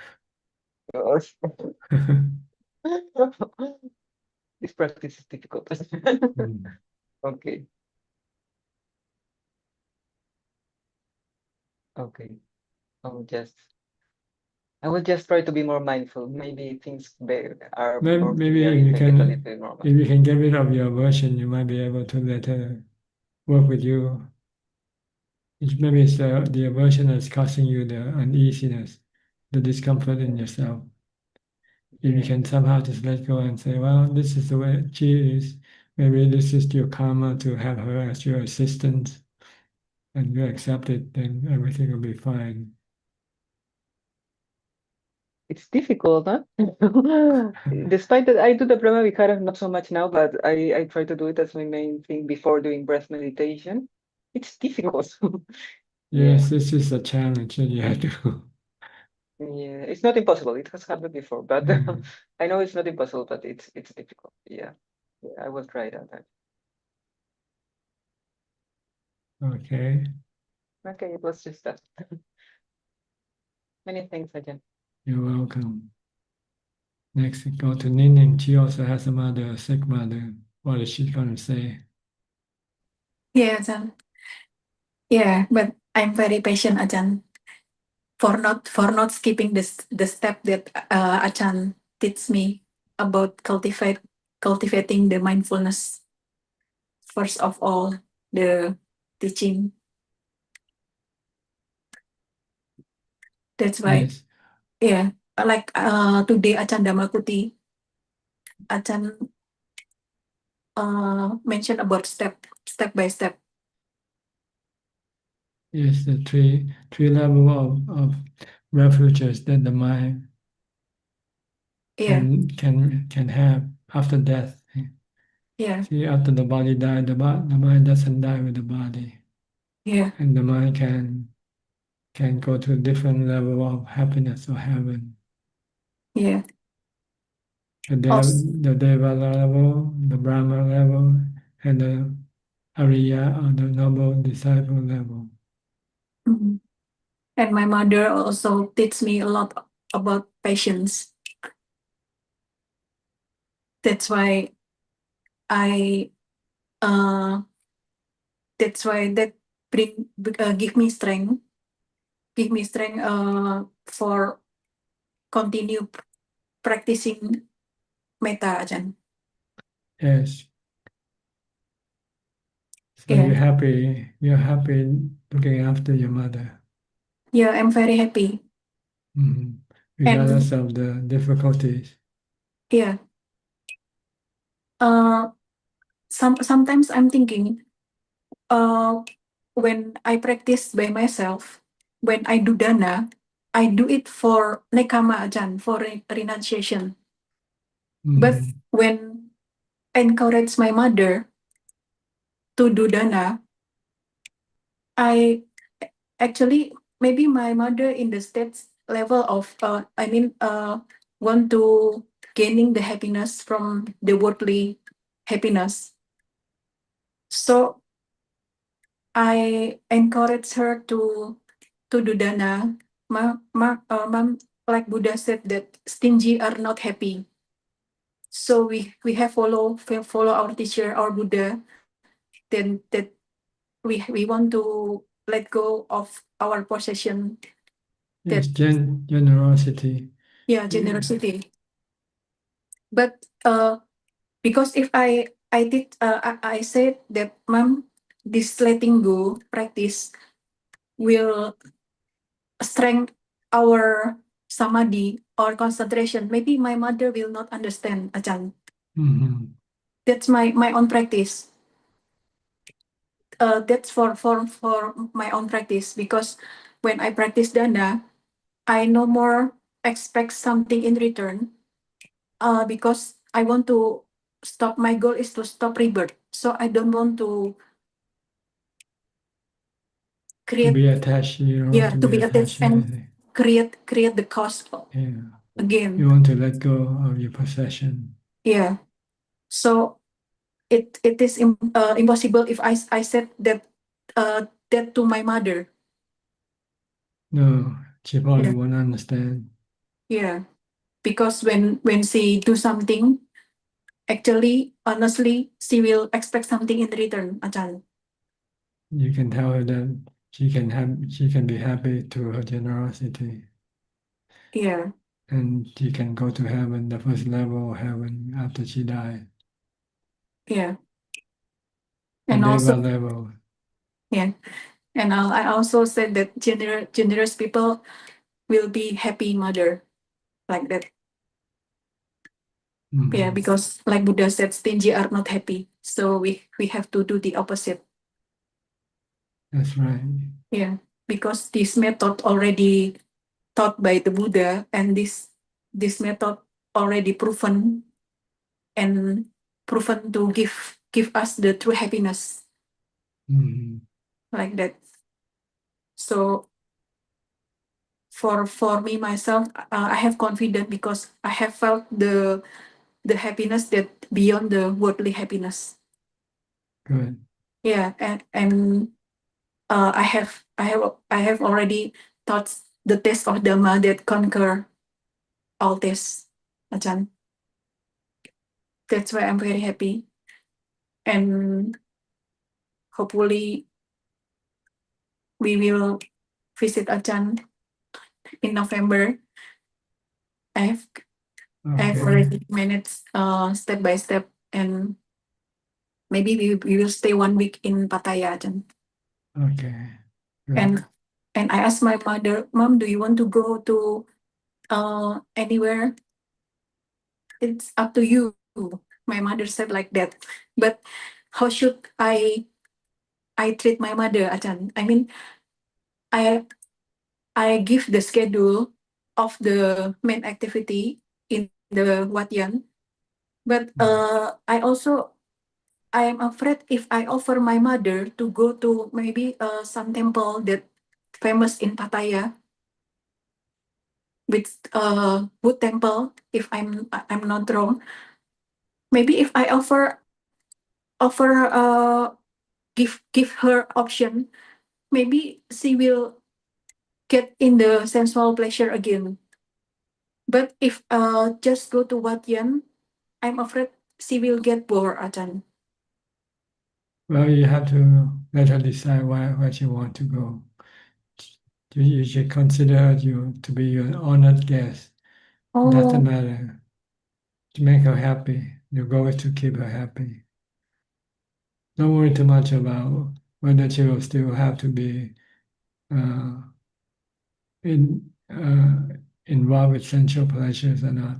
This practice is difficult. Okay. Okay. I will just try to be more mindful. Maybe things are more Maybe clear if I get a little bit more mindful. if you can get rid of your aversion, you might be able to let her work with you. Maybe it's the aversion that's causing you the uneasiness, the discomfort in yourself. If you can somehow just let go and say, well, this is the way she is. Maybe this is your karma to have her as your assistant, and you accept it, then everything will be fine. It's difficult, huh? Despite that, I do the Brahma Vihara not so much now, but I try to do it as my main thing before doing breath meditation. It's difficult. Yes, this is a challenge that you have to. Yeah, it's not impossible. It has happened before, but I know it's not impossible, but it's difficult. Yeah, I will try that. Okay. Okay, it was just that. Many thanks, Ajahn. You're welcome. Next, we go to Nining. She also has a mother, a sick mother. What is she going to say? Yeah, Ajahn. Yeah, but I'm very patient, Ajahn, for not skipping the step that Ajahn teach me about cultivating the mindfulness. First of all, the teaching. That's why, Yes. yeah, like today Ajahn Dhammakuti, Ajahn mentioned about step by step. Yes, the three level of refuges that the mind can have after death. Yeah. See, after the body died, the mind doesn't die with the body. Yeah. And the mind can go to a different level of happiness or heaven. Yeah. The Deva level, the Brahma level, and the Ariya or the noble disciple level. Mhm. And my mother also teach me a lot about patience. That's why I that's why that give me strength for continue practicing metta, Ajahn. Yes. So Yeah. you're happy looking after your mother. Yeah, I'm very happy. Regardless of the difficulties. Yeah. Sometimes I'm thinking, when I practice by myself, when I do dana, I do it for nekama, Ajahn, for renunciation. But when I encourage my mother to do dana, I actually, maybe my mother in the states level of want to gaining the happiness from the worldly happiness. So I encourage her to do dana. Mom, like Buddha said that stingy are not happy. So we have follow our teacher, our Buddha, then that we want to let go of our possession. Yes, That generosity. yeah, generosity. But because if I said that, Mom, this letting go practice will strengthen our samadhi or concentration. Maybe my mother will not understand, Ajahn. Mhm. That's my own practice. That's for my own practice, because when I practice dana, I no more expect something in return. Because I want to stop. My goal is to stop rebirth. So I don't want to To create, be attached, you don't yeah, want to to be be attached attached to and anything. create the cost Yeah. again. You want to let go of your possession. Yeah. So it is impossible if I said that to my mother. No, she probably Yeah. won't understand. Yeah. Because when she do something, actually, honestly, she will expect something in return, Ajahn. You can tell her that she can be happy through her generosity. Yeah. And she can go to heaven, the first level of heaven after she died. Yeah. The And Deva also, level. yeah. And I also said that generous people will be happy mother, like that. Yeah, Mhm. because like Buddha said, stingy are not happy. So we have to do the opposite. That's right. Yeah, because this method already taught by the Buddha, and this method already and proven to give us the true happiness, Mhm. like that. So for me myself, I have confidence because I have felt the happiness that beyond the worldly happiness. Good. Yeah, and I have already taught the taste of Dhamma that conquer all tastes, Ajahn. That's why I'm very happy, and hopefully we will visit Ajahn in November. I have I have Okay. already managed step by step, and maybe we will stay 1 week in Pattaya, Ajahn. Okay. Good. And I asked my mother, Mom, do you want to go to anywhere? It's up to you. My mother said like that. But how should I treat my mother, Ajahn? I mean, I I give the schedule of the main activity in the Watian, but I am afraid if I offer my mother to go to maybe some temple that famous in Pattaya, with Wood Temple, if I'm not wrong. Maybe if I offer give her option, maybe she will get in the sensual pleasure again. But if just go to Watian, I'm afraid she will get bored, Ajahn. Well, you have to let her decide where she want to go. You should consider you to be an honored guest. It doesn't Oh, matter. To make her happy. Your goal is to keep her happy. Don't worry too much about whether she will still have to be uh, involved with sensual pleasures or not.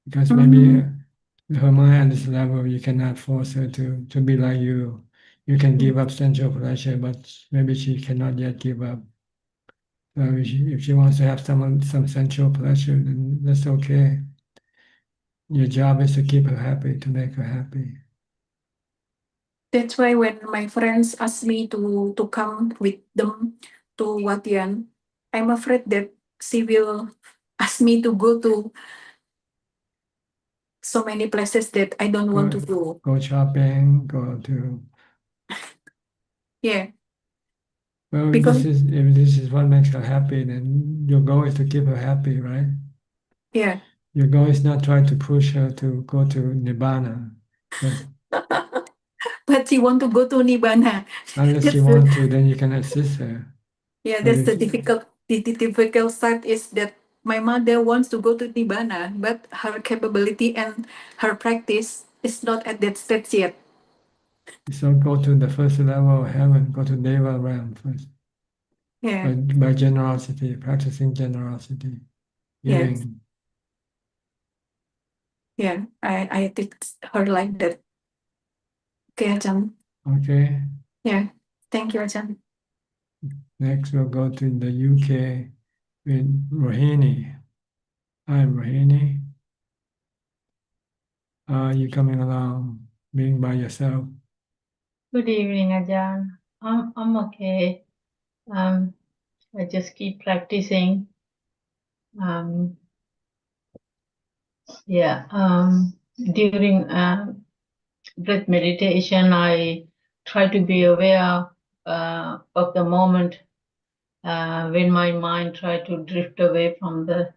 Because maybe her mind at this level, you cannot force her to be like you. You can give up sensual pleasure, but maybe she cannot yet give up. So if she wants to have some sensual pleasure, then that's okay. Your job is to keep her happy, to make her happy. That's why when my friends ask me to come with them to Watian, I'm afraid that she will ask me to go to so many places that I don't want to go. Go shopping, go to. Yeah. Well, Because if this is what makes her happy, then your goal is to keep her happy, right? yeah. Your goal is not try to push her to go to Nibbana. But she want to go to Nibbana. Unless you want to, then you can assist her. Yeah, But that's the if- difficult. The difficult side is that my mother wants to go to Nibbana, but her capability and her practice is not at that stage yet. So go to the first level of heaven, go to Deva realm first. Yeah. By generosity, practicing generosity, Yes. giving. Yeah, I teach her like that. Okay, Ajahn. Okay. Yeah. Thank you, Ajahn. Next, we'll go to the UK with Rohini. Hi, Rohini. Are you coming along, being by yourself? Good evening, Ajahn. I'm okay. I just keep practicing. During breath meditation, I try to be aware of the moment when my mind try to drift away from the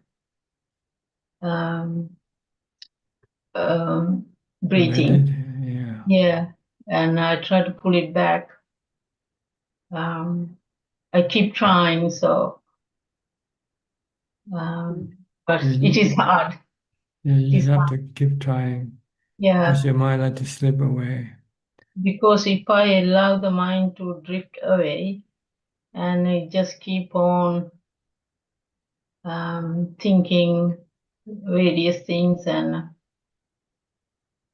breathing. Yeah. Yeah, and I try to pull it back. I keep trying, so but it is hard. Yeah, you It's have hard. to keep trying. Yeah. Because your mind like to slip away. Because if I allow the mind to drift away and it just keep on thinking various things, and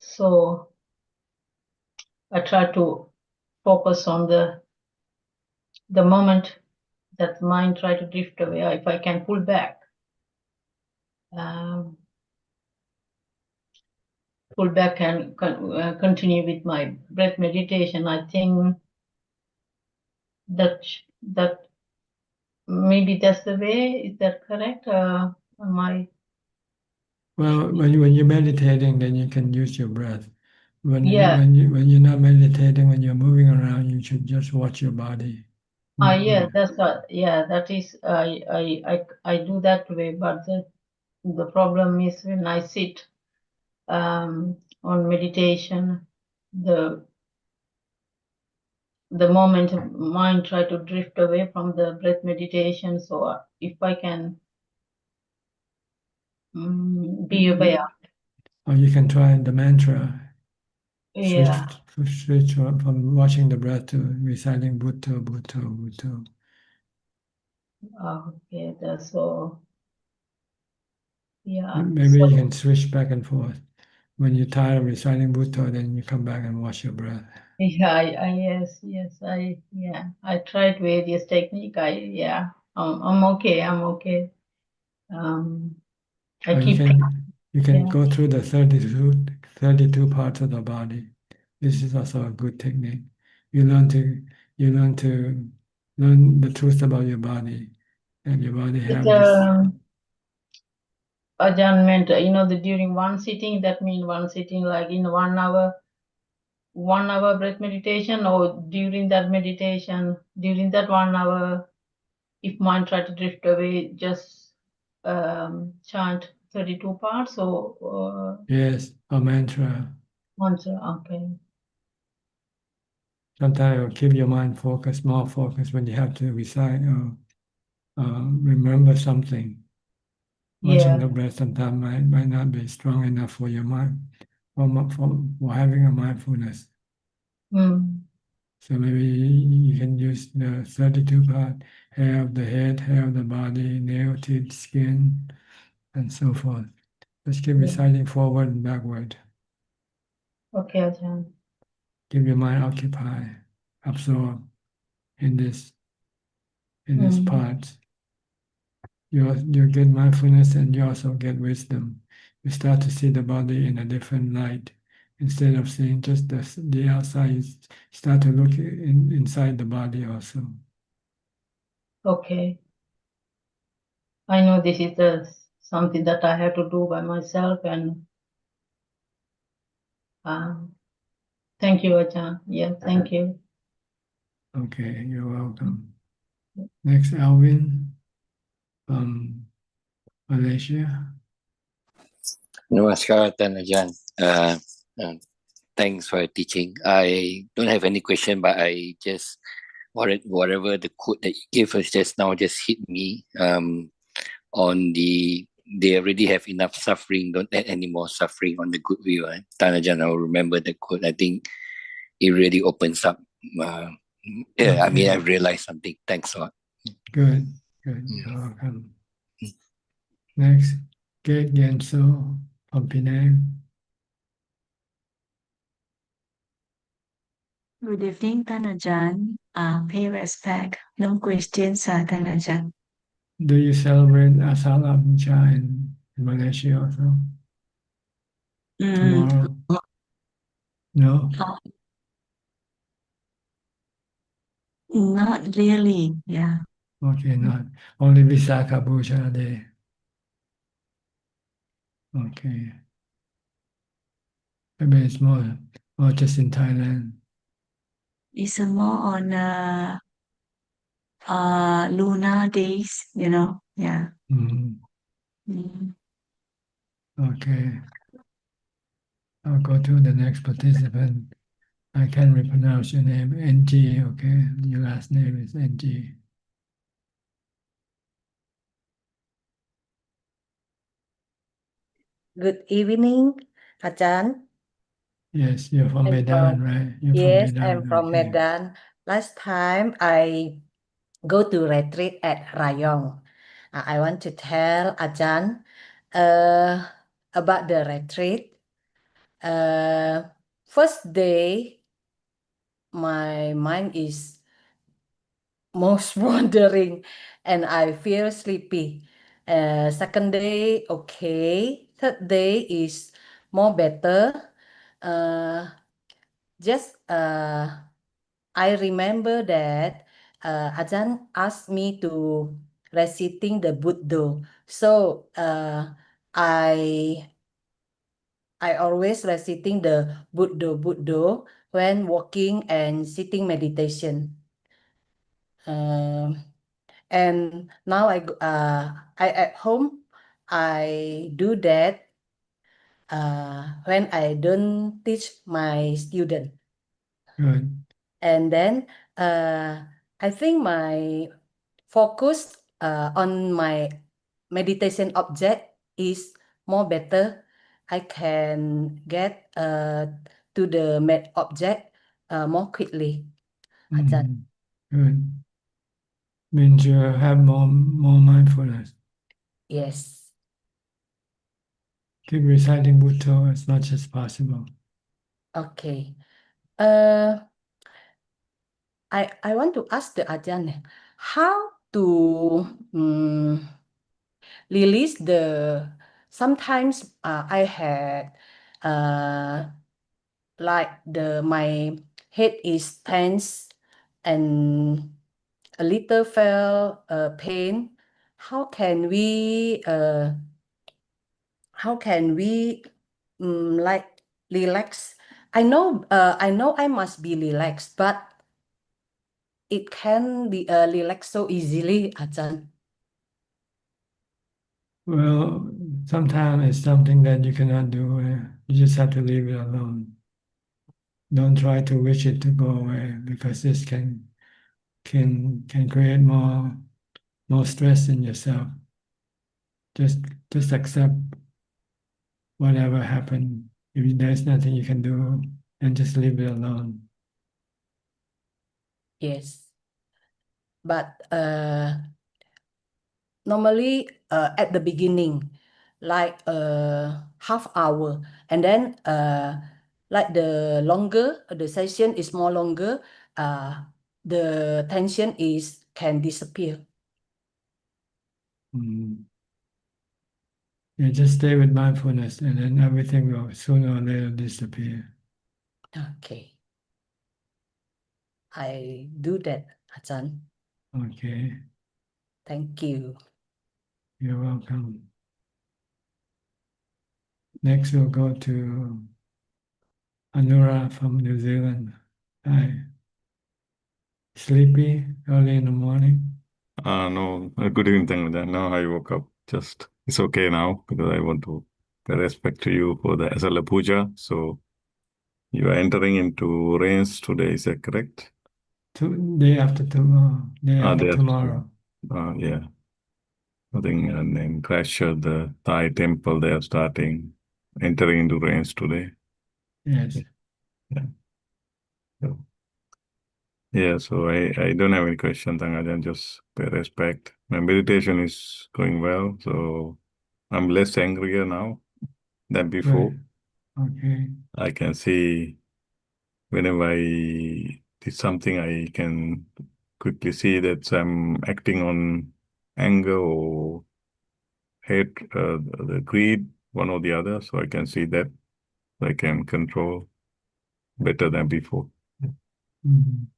so I try to focus on the moment that the mind try to drift away. If I can pull back, and continue with my breath meditation, I think that maybe that's the way. Is that correct? Am I? Well, when you're meditating, then you can use your breath. When Yeah. when you're not meditating, when you're moving around, you should just watch your body. Yeah, that's that is I do that way, but the problem is when I sit on meditation, the moment mind try to drift away from the breath meditation. So if I can be aware. Or you can try the mantra. Yeah. Switch from watching the breath to reciting Bhutto, Bhutto, Bhutto. Okay, that's so. Yeah. Maybe you can switch back and forth. When you're tired of reciting Bhutto, then you come back and watch your breath. Yeah, yes, I tried various technique. I'm okay. I Or keep you can yeah. go through the 32 parts of the body. This is also a good technique. You learn to learn the truth about your body, and your body It's have this. adjustment, during one sitting, that means one sitting like in 1 hour breath meditation, or during that meditation, during that 1 hour, if mind try to drift away, just chant 32 parts or Yes, a mantra. mantra. Okay. Sometimes it will keep your mind focused, more focused when you have to recite or remember something. Watching the breath sometimes might not be strong enough for your mind, for having a mindfulness. So maybe you can use the 32 part, hair of the head, hair of the body, nail, teeth, skin, and so forth. Just keep reciting forward and backward. Okay, Ajahn. Keep your mind occupied, absorbed in this part. You get mindfulness and you also get wisdom. You start to see the body in a different light. Instead of seeing just the outside, you start to look inside the body also. Okay. I know this is something that I have to do by myself, and thank you, Ajahn. Yeah, thank you. Okay, you're welcome. Next, Alvin from Malaysia. Namaskar, Ajahn. Thanks for teaching. I don't have any question, but I just whatever the quote that you gave us just now just hit me. On they already have enough suffering, don't add any more suffering on the good will. Tanajan, I'll remember the quote. I think it really opens up. Yeah, I mean, I realized something. Thanks a lot. Good, good. You're welcome. Next, Kate Genso from Penang. Good evening, Tanajan. Pay respect. No questions, Tanajan. Do you celebrate Asala Puja in Malaysia also? Tomorrow? No? Not really, yeah. Okay, not. Only Visakha Puja Day. Okay. Maybe it's more just in Thailand. It's more on lunar days, yeah. Okay. I'll go to the next participant. I can't pronounce your name, NG, okay? Your last name is NG. Good evening, Ajahn. Yes, you're from Medan, right? You're Yes, from Medan. I'm from Okay. Medan. Last time I go to retreat at Rayong. I want to tell Ajahn about the retreat. First day, my mind is most wandering and I feel sleepy. Second day, okay. Third day is more better. Just I remember that Ajahn asked me to reciting the Buddha. So I always reciting the Buddha when walking and sitting meditation. And now I at home I do that when I don't teach my student. Good. And then I think my focus on my meditation object is more better. I can get to the object more quickly. Good. Means you have more mindfulness. Yes. Keep reciting Buddha as much as possible. Okay. I want to ask the Ajahn how to release the sometimes I had like my head is tense and a little feel pain. How can we like relax? I know I must be relaxed, but it can be relax so easily, Ajahn. Well, sometimes it's something that you cannot do. You just have to leave it alone. Don't try to wish it to go away because this can create more stress in yourself. Just accept whatever happened. If there's nothing you can do, and just leave it alone. Yes. But normally at the beginning, like half hour, and then like the longer the session is more longer, the tension can disappear. You just stay with mindfulness, and then everything will sooner or later disappear. Okay. I do that, Ajahn. Okay. Thank you. You're welcome. Next, we'll go to Anura from New Zealand. Hi. Sleepy early in the morning? No, good evening, Tanglajan. Now I woke up. Just it's okay now because I want to pay respect to you for the Asala Puja. So you are entering into rains today, is that correct? Day after tomorrow. Day after Day after tomorrow. yeah. I think in Christchurch, the Thai temple, they are starting entering into rains today. Yes. Yeah. So, yeah, so I don't have any questions, Tanglajan. Just pay respect. My meditation is going well, so I'm less angrier now than before. Right. Okay. I can see whenever I did something, I can quickly see that I'm acting on anger or hate, the greed, one or the other. So I can see that I can control better than before.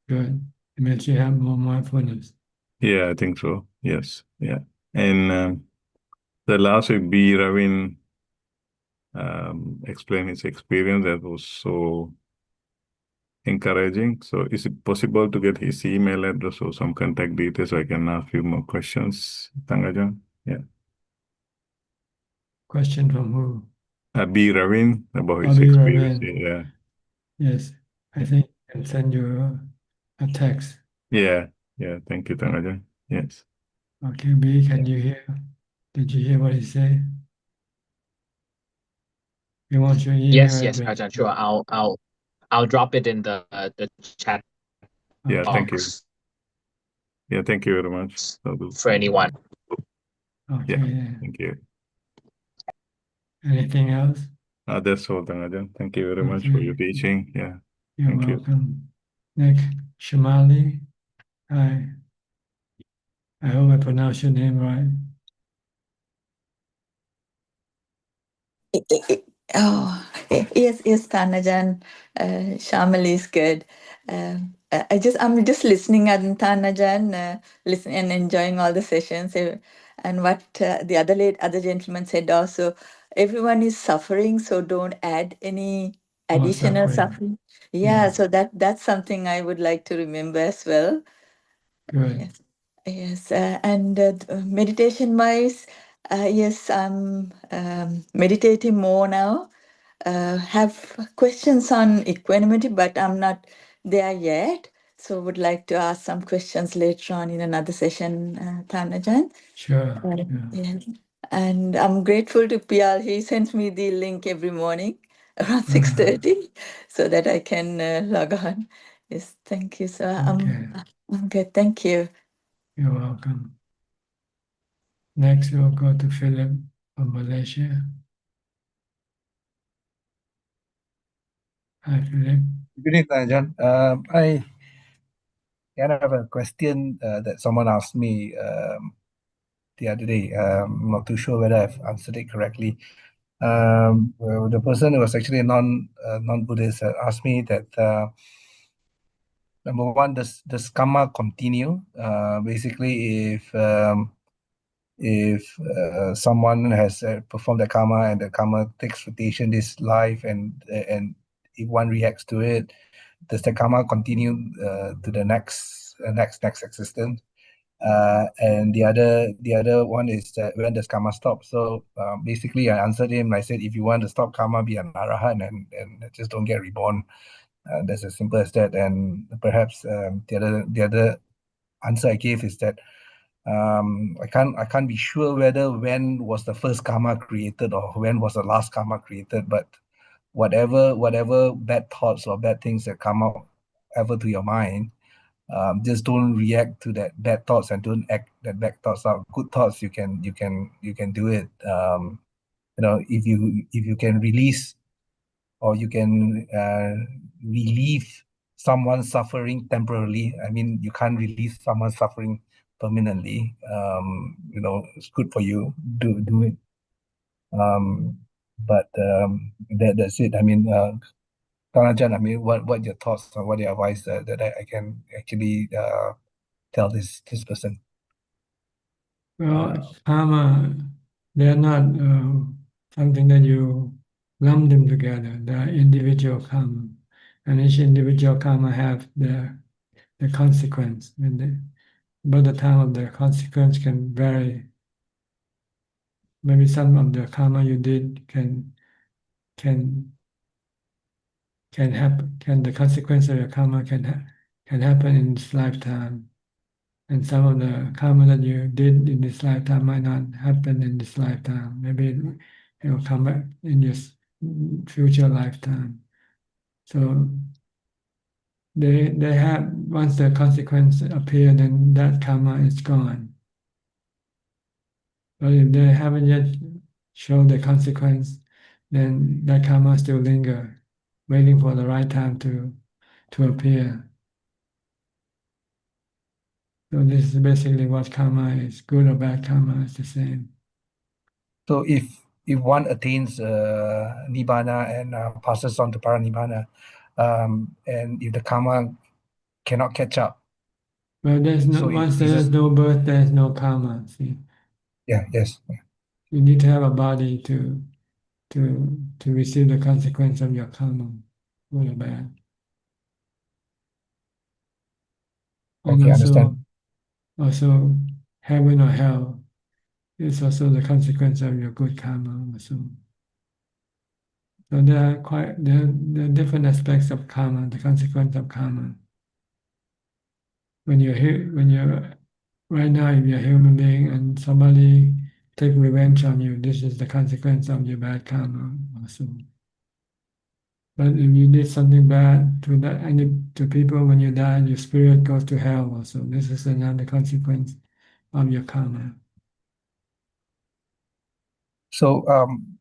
Good. It means you have more mindfulness. Yeah, I think so. Yes. Yeah. And the last week, B. Ravin explained his experience. That was so encouraging. So is it possible to get his email address or some contact details so I can ask you more questions, Tangajan? Yeah. Question from who? B. Ravin about his Abi experience. Raven. Yeah. Yes. I think I can send you a text. Yeah. Yeah. Thank you, Tangajan. Yes. Okay, B, can you hear? Did you hear what he said? He wants your email Yes, address. Ajahn, sure. I'll drop it in the chat Yeah. Thank you. box Yeah. Thank you very much. for anyone. Okay. Yeah. Thank you. Anything else? That's all, Tangajan. Thank you very much for your teaching. Yeah. You're Thank you. welcome. Next, Shamali. Hi. I hope I pronounced your name right. Oh, yes, Tanajan. Shamali is good. I'm just listening at Tanajan, listening and enjoying all the sessions. And what the other gentleman said also, everyone is suffering, so don't add any More additional suffering. suffering. Yeah, so that's something I would like to remember as well. Good. Yes, and meditation wise, yes, I'm meditating more now. Have questions on equanimity, but I'm not there yet. So would like to ask some questions later on in another session, Tanajan. Sure. Yeah. And I'm grateful to Pial. He sends me the link every morning around 6:30 so that I can log on. Yes, thank you. So I'm good. Thank you. You're welcome. Next, we'll go to Philip from Malaysia. Hi, Philip. Good evening, Ajahn. I kind of have a question that someone asked me the other day. I'm not too sure whether I've answered it correctly. Well, the person who was actually a non-Buddhist asked me that number one, does karma continue? Basically, if someone has performed the karma and the karma takes rotation this life and if one reacts to it, does the karma continue to the next existence? And the other one is that when does karma stop? So basically, I answered him. I said, if you want to stop karma, be an arahant and just don't get reborn. That's as simple as that. And perhaps the other answer I gave is that I can't be sure whether when was the first karma created or when was the last karma created, but whatever bad thoughts or bad things that come out ever to your mind, just don't react to that bad thoughts and don't act that bad thoughts out. Good thoughts, you can do it. If you can release or you can relieve someone's suffering temporarily. I mean, you can't release someone's suffering permanently. It's good for you. Do it. But that's it. I mean, Kanajan, I mean, what your thoughts or what your advice that I can actually tell this person? Well, karma, they're not something that you lump them together. They're individual karma, and each individual karma have the consequence. But the time of the consequence can vary. Maybe some of the karma you did can happen. Can the consequence of your karma can happen in this lifetime, and some of the karma that you did in this lifetime might not happen in this lifetime. Maybe it will come back in your future lifetime. So they have, once the consequence appear, then that karma is gone. But if they haven't yet shown the consequence, then that karma still linger, waiting for the right time to appear. So this is basically what karma is. Good or bad karma is the same. So if one attains nibbana and passes on to paranibbana, and if the karma cannot catch up, Well, there's no, so once it's there's just, no birth, there's no karma. See, yes. you need to have a body to receive the consequence of your karma, good or bad. And Okay, understand. also heaven or hell is also the consequence of your good karma. Also. So there are different aspects of karma, the consequence of karma. When you're right now, if you're a human being and somebody take revenge on you, this is the consequence of your bad karma also. But if you did something bad to people when you die, your spirit goes to hell also. This is another consequence of your karma. So,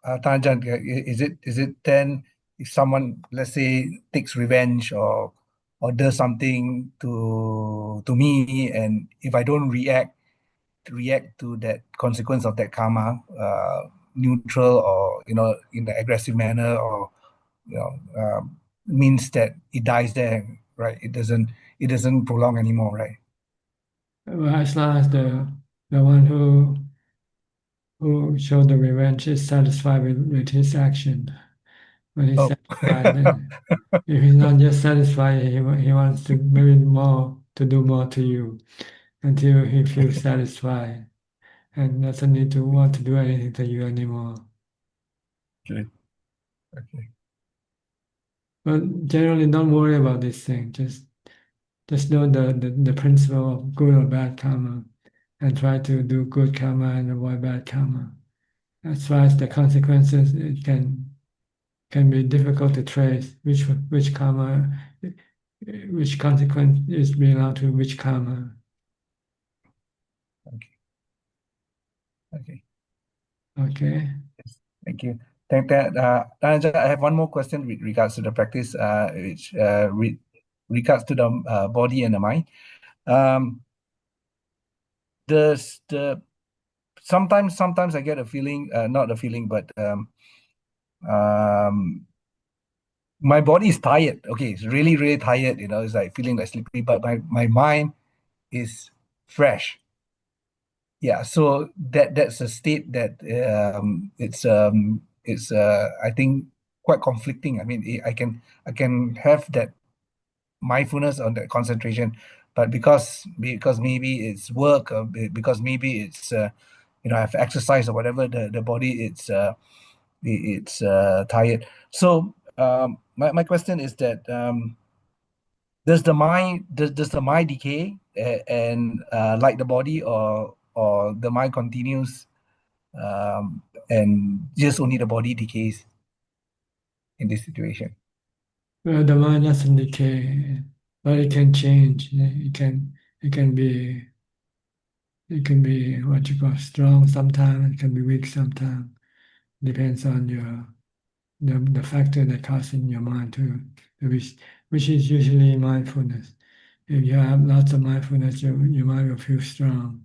Tanjan, is it then if someone, let's say, takes revenge or does something to me, and if I don't react to that consequence of that karma, neutral or in an aggressive manner, or means that it dies there, right? It doesn't prolong anymore, right? Well, as long as the one who showed the revenge is satisfied with his action. When he's satisfied, then if he's not just satisfied, he wants to maybe to do more to you until he feels satisfied and doesn't need to want to do anything to you anymore. Okay. But generally, don't worry about this thing. Just know the principle of good or bad karma, and try to do good karma and avoid bad karma. As far as the consequences, it can be difficult to trace which karma, which consequence is belong to which karma. Okay. Okay. Thank you. Tanja, I have one more question with regards to the practice, which regards to the body and the mind. Sometimes I get a feeling, not a feeling, but my body is tired. Okay, it's really, really tired. It's like feeling like sleepy, but my mind is fresh. Yeah, so that's a state that it's I think quite conflicting. I mean, I can have that mindfulness on that concentration, but because maybe it's work, or because maybe it's I've exercised or whatever, the body it's tired. So my question is that does the mind decay and like the body, or the mind continues, and just only the body decays in this situation? Well, the mind doesn't decay, but it can change. It can be what you call strong sometimes. It can be weak sometimes. Depends on the factor that causes your mind to which is usually mindfulness. If you have lots of mindfulness, your mind will feel strong.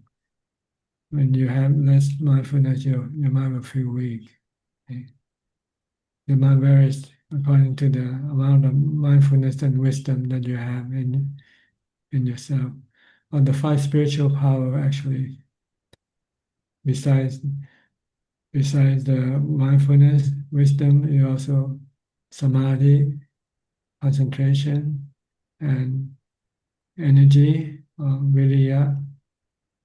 When you have less mindfulness, your mind will feel weak. Okay? The mind varies according to the amount of mindfulness and wisdom that you have in yourself. Or the five spiritual power, actually. besides the mindfulness, wisdom, you also samadhi, concentration, and energy, viriya,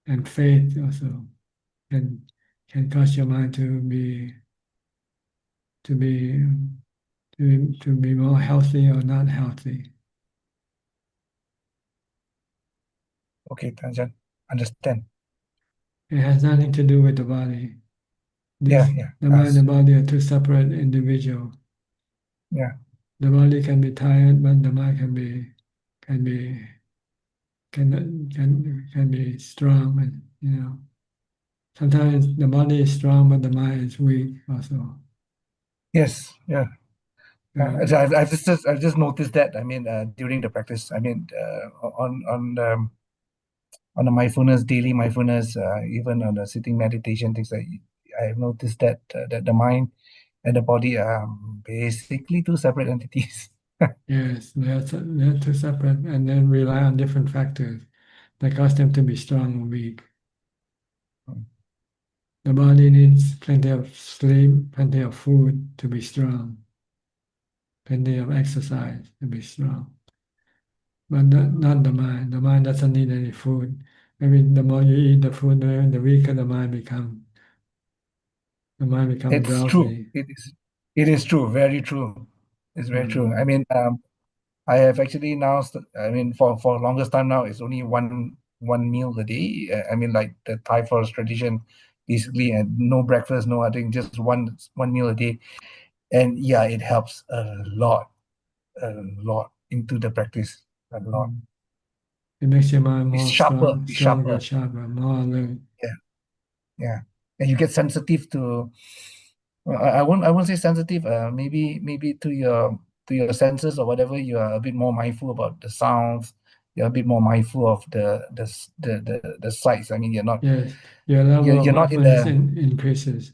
and faith also can cause your mind to be to be to be more healthy or not healthy. Okay, Tanjan, understand. It has nothing to do with the body. Yeah, The mind and the body are two separate individuals. yeah. The body can be tired, but the mind can be can be can be strong, and sometimes the body is strong, but the mind is weak also. Yes, yeah. I've just noticed that. I mean, during the practice, I mean, on the mindfulness, daily mindfulness, even on the sitting meditation, things like I've noticed that that the mind and the body are basically two separate entities. Yes, they're two separate, and then rely on different factors that cause them to be strong or weak. The body needs plenty of sleep, plenty of food to be strong, plenty of exercise to be strong. But not the mind. The mind doesn't need any food. Maybe the more you eat the food, the weaker the mind becomes. The mind becomes It's true. drowsy. It is true. Very true. It's very true. I mean, I have actually now. I mean, for longest time now, it's only one meal a day. I mean, like the Thai forest tradition, basically, and no breakfast, no other thing, just one meal a day. And yeah, it helps a lot into the practice. A lot. It makes your mind It's more sharper. It's stronger, sharper. more alert. Yeah, yeah. And you get sensitive to. I won't say sensitive. Maybe to your senses or whatever. You are a bit more mindful about the sounds. You're a bit more mindful of the sights. I mean, Yes, your level of you're not in mindfulness the increases.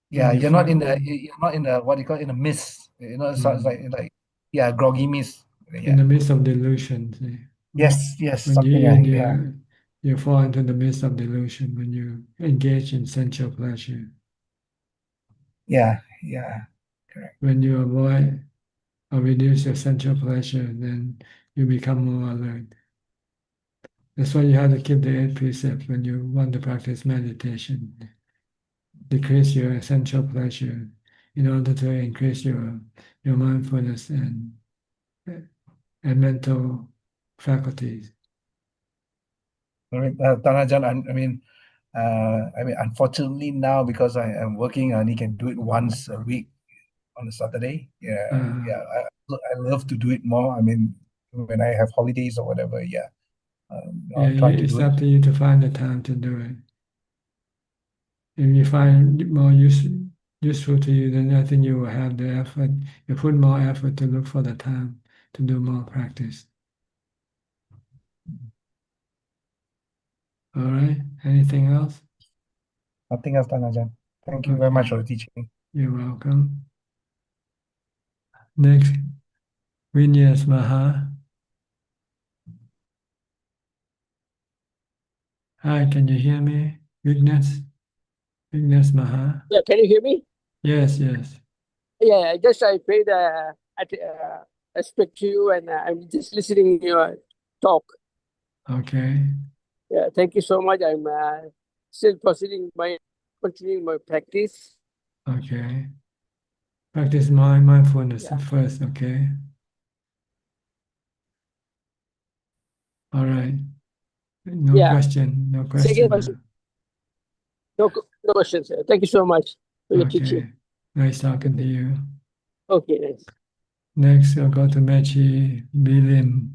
yeah, When you you're not in find the what do you call it, in the mist. It's like yeah, groggy mist. in Yeah. the midst of delusion. Yes, When you something eat, yeah. you fall into the midst of delusion when you engage in sensual pleasure. Yeah. Correct. When you avoid or reduce your sensual pleasure, then you become more alert. That's why you have to keep the 8 precepts when you want to practice meditation. Decrease your essential pleasure in order to increase your mindfulness and mental faculties. All right, Tanajan, I mean, unfortunately now because I am working, I only can do it once a week on a Saturday. Yeah. I love to do it more. I mean, when I have holidays or whatever, yeah, I'll try to It's do it. up to you to find the time to do it. If you find it more useful to you, then I think you will have the effort. You put more effort to look for the time to do more practice. All right. Anything else? Nothing else, Tanajan. Thank you very much for the teaching. You're welcome. Next, Vinyas Maha. Hi, can you hear me? Vignesh Maha. Yeah, can you hear me? Yes. Yeah, I paid respect to you, and I'm just listening your talk. Okay. Yeah, thank you so much. I'm still continuing my practice. Okay. Practice mindfulness first, okay? All right. No question. Second question. No questions. Thank you so much for your teaching. Nice talking to you. Okay, nice. Next, we'll go to Mechi Bilin.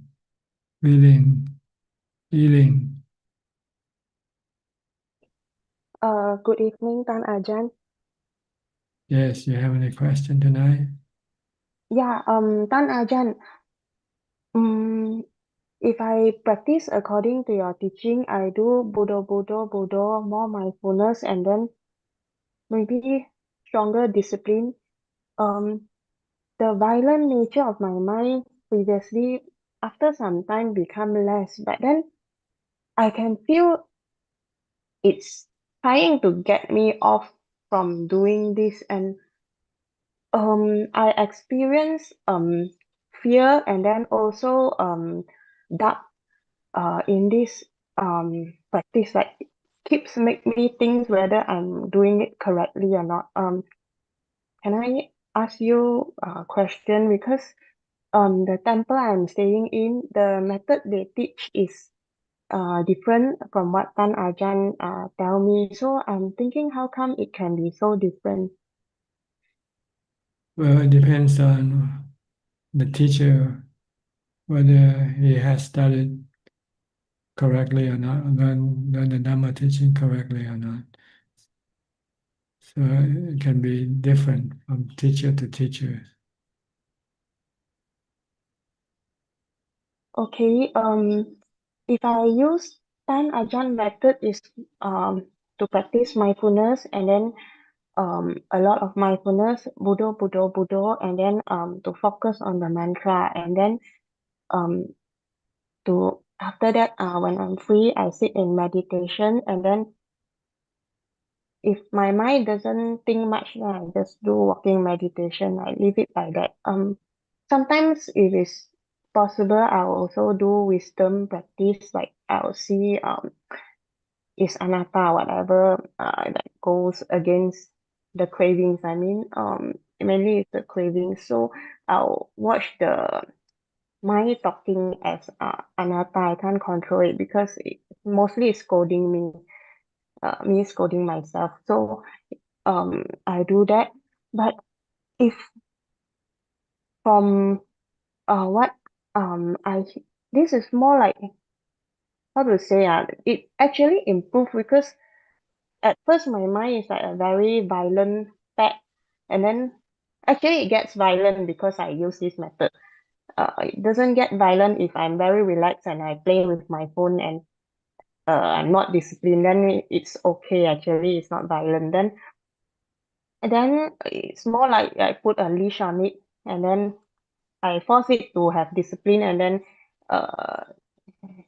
Good evening, Tan Ajahn. Yes, you have any question tonight? Yeah, Tan Ajahn, if I practice according to your teaching, I do Budo, more mindfulness, and then maybe stronger discipline. The violent nature of my mind previously, after some time, become less, but then I can feel it's trying to get me off from doing this, and I experience fear and then also doubt in this practice, like keeps make me think whether I'm doing it correctly or not. Can I ask you a question? Because the temple I'm staying in, the method they teach is different from what Tan Ajahn tell me. So I'm thinking, how come it can be so different? Well, it depends on the teacher, whether he has studied correctly or not, learn the Dhamma teaching correctly or not. So it can be different from teacher to teacher. Okay, if I use Tan Ajahn method is to practice mindfulness, and then a lot of mindfulness, Buddha, Buddha, Buddha, and then to focus on the mantra, and then um to after that when I'm free, I sit in meditation, and then if my mind doesn't think much, then I just do walking meditation. I leave it like that. Sometimes if it's possible, I'll also do wisdom practice. Like I'll see is anatta, whatever that goes against the cravings. I mean, mainly it's the cravings. So I'll watch the mind talking as anatta. I can't control it because it mostly is scolding me, me scolding myself. So I do that. But if from what I this is more like, how to say, it actually improved because at first my mind is like a very violent pet, and then actually it gets violent because I use this method. It doesn't get violent if I'm very relaxed and I play with my phone and I'm not disciplined, then it's okay. Actually, it's not violent. Then and then it's more like I put a leash on it, and then I force it to have discipline, and then uh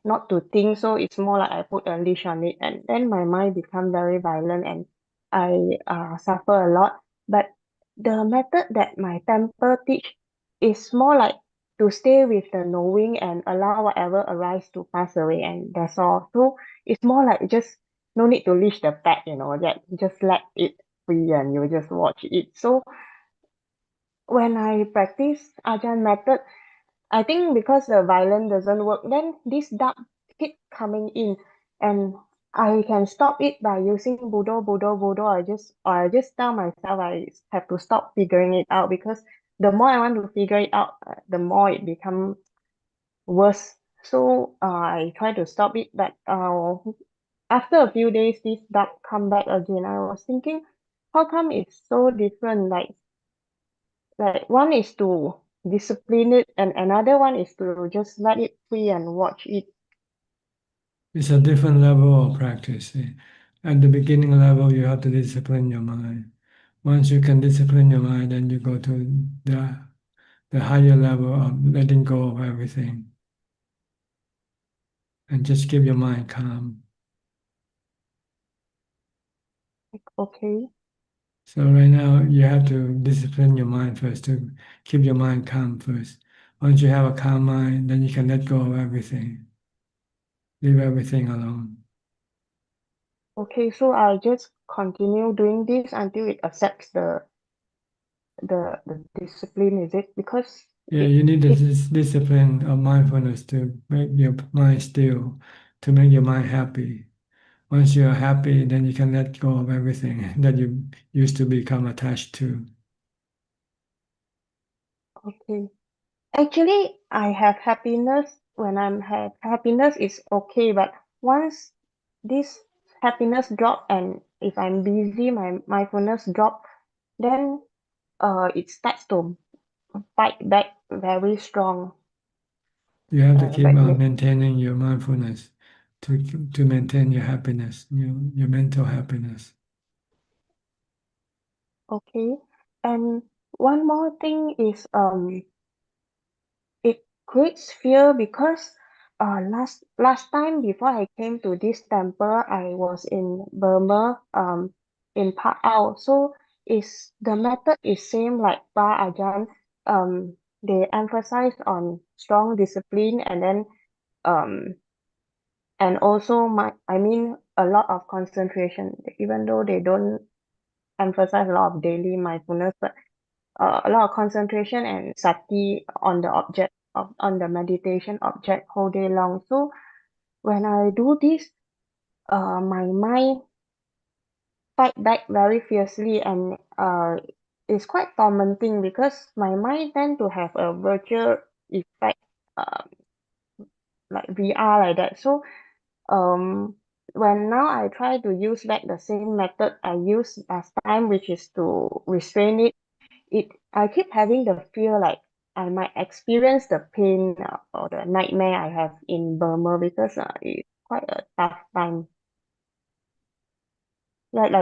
not to think. So it's more like I put a leash on it, and then my mind become very violent, and I suffer a lot. But the method that my temple teach is more like to stay with the knowing and allow whatever arise to pass away, and that's all. So it's more like just no need to leash the pet, that just let it free and you just watch it. So when I practice Ajahn method, I think because the violin doesn't work, then this doubt keep coming in, and I can stop it by using Buddha, Buddha, Buddha. I just tell myself I have to stop figuring it out, because the more I want to figure it out, the more it become worse. So I try to stop it, but after a few days, this doubt come back again. I was thinking, how come it's so different? Like one is to discipline it, and another one is to just let it free and watch it. It's a different level of practice. At the beginning level, you have to discipline your mind. Once you can discipline your mind, then you go to the higher level of letting go of everything and just keep your mind calm. Okay. So right now, you have to discipline your mind first to keep your mind calm first. Once you have a calm mind, then you can let go of everything, leave everything alone. Okay, so I'll just continue doing this until it accepts the discipline, is it? Because Yeah, you need this discipline of mindfulness to make your mind still, to make your mind happy. Once you're happy, then you can let go of everything that you used to become attached to. okay. Actually, I have happiness when I'm happiness is okay, but once this happiness drop, and if I'm busy, my mindfulness drop, then it starts to fight back very strong. You have to keep But on maintaining your mindfulness to maintain your happiness, your mental happiness. okay. And one more thing is it creates fear because last time before I came to this temple, I was in Burma, in Park Ao. So is the method is same like Pa Ajahn. They emphasize on strong discipline and then um and also I mean a lot of concentration, even though they don't emphasize a lot of daily mindfulness, but a lot of concentration and sati on the object on the meditation object whole day long. So when I do this, my mind fight back very fiercely, and it's quite tormenting because my mind tend to have a virtual effect, um, like VR like that. So when now I try to use back the same method I used last time, which is to restrain it, I keep having the fear like I might experience the pain or the nightmare I have in Burma because it's quite a tough time. Like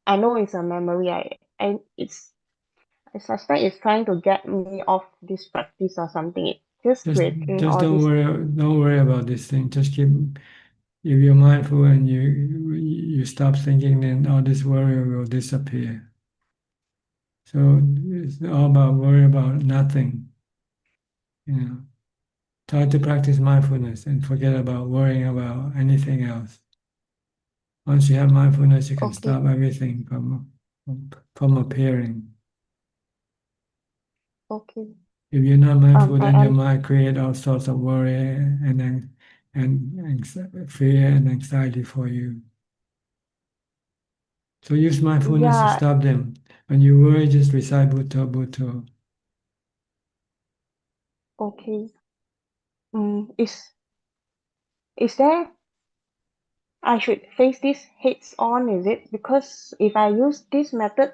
I know it's a memory. I suspect it's trying to get me off this practice or something. It's just creating Just all this. don't worry about this thing. Just keep, if you're mindful and you stop thinking, then all this worry will disappear. So it's all about worry about nothing. You know, try to practice mindfulness and forget about worrying about anything else. Once you have mindfulness, you can Okay. stop everything from appearing. Okay. If you're not mindful, then I your mind create all sorts of worry and then fear and anxiety for you. So use mindfulness to yeah. stop them. When you worry, just recite Bhutto, Bhutto. Okay. Is there I should face this heads on, is it? Because if I use this method,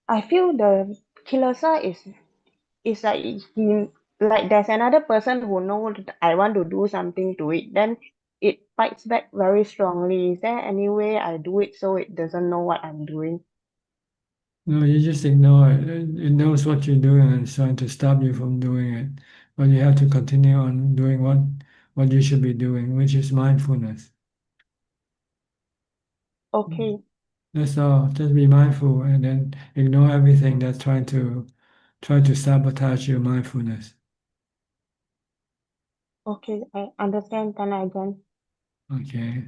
I feel the Kilasa is like he like there's another person who knows I want to do something to it, then it fights back very strongly. Is there any way I do it so it doesn't know what I'm doing? No, you just ignore it. It knows what you're doing and it's trying to stop you from doing it. But you have to continue on doing what you should be doing, which is mindfulness. Okay. That's all. Just be mindful and then ignore everything that's try to sabotage your mindfulness. Okay, I understand, Tanajan. Okay.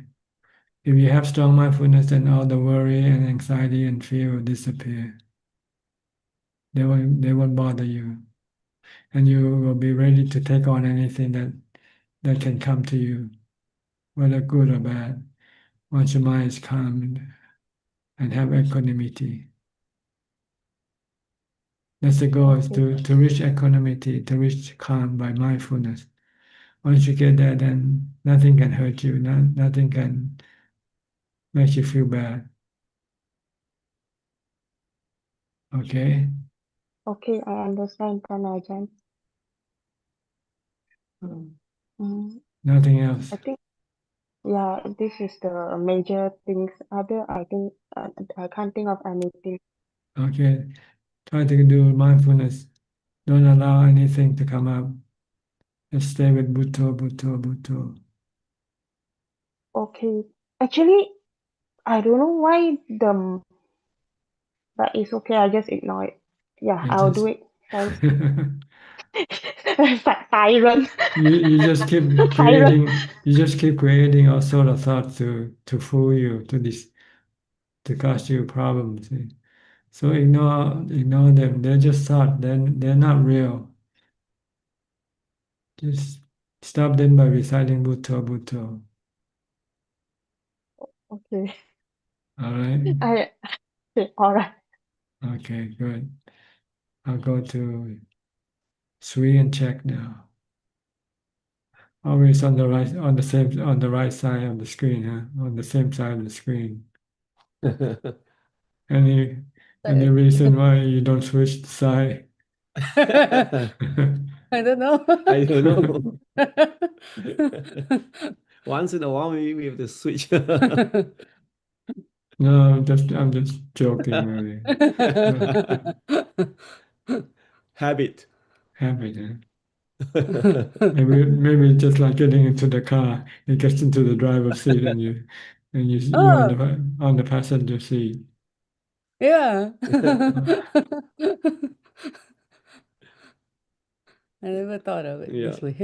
If you have strong mindfulness, then all the worry and anxiety and fear will disappear. They won't bother you. And you will be ready to take on anything that can come to you, whether good or bad, once your mind is calm and have equanimity. That's the goal, is to reach equanimity, to reach calm by mindfulness. Once you get there, then nothing can hurt you, nothing can make you feel bad. Okay? Okay, I understand, Tanajan. Nothing else. I think, yeah, this is the major things. Other, I think, I can't think of anything. Okay. Try to do mindfulness. Don't allow anything to come up. Just stay with Bhutto, Bhutto, Bhutto. Okay. Actually, I don't know why but it's okay, I just ignore it. Yeah, I'll do it. Thanks. Siren. You just keep Siren. creating all sort of thoughts to fool you, to cause you problems. See? So ignore them. They're just thought. They're not real. Just stop them by reciting Bhutto, Bhutto. Okay. All right. Okay, all right. Okay, good. I'll go to Sri and check now. Always on the right side of the screen, huh? On the same side of the screen. Any reason why you don't switch the side? I don't know. I don't know. Once in a while, maybe we have to switch. No, I'm just joking, really. Habit. Habit, huh? Maybe just like getting into the car, it gets into the driver's seat and you're Oh, on the passenger seat. yeah. I never thought of it Yeah. this way.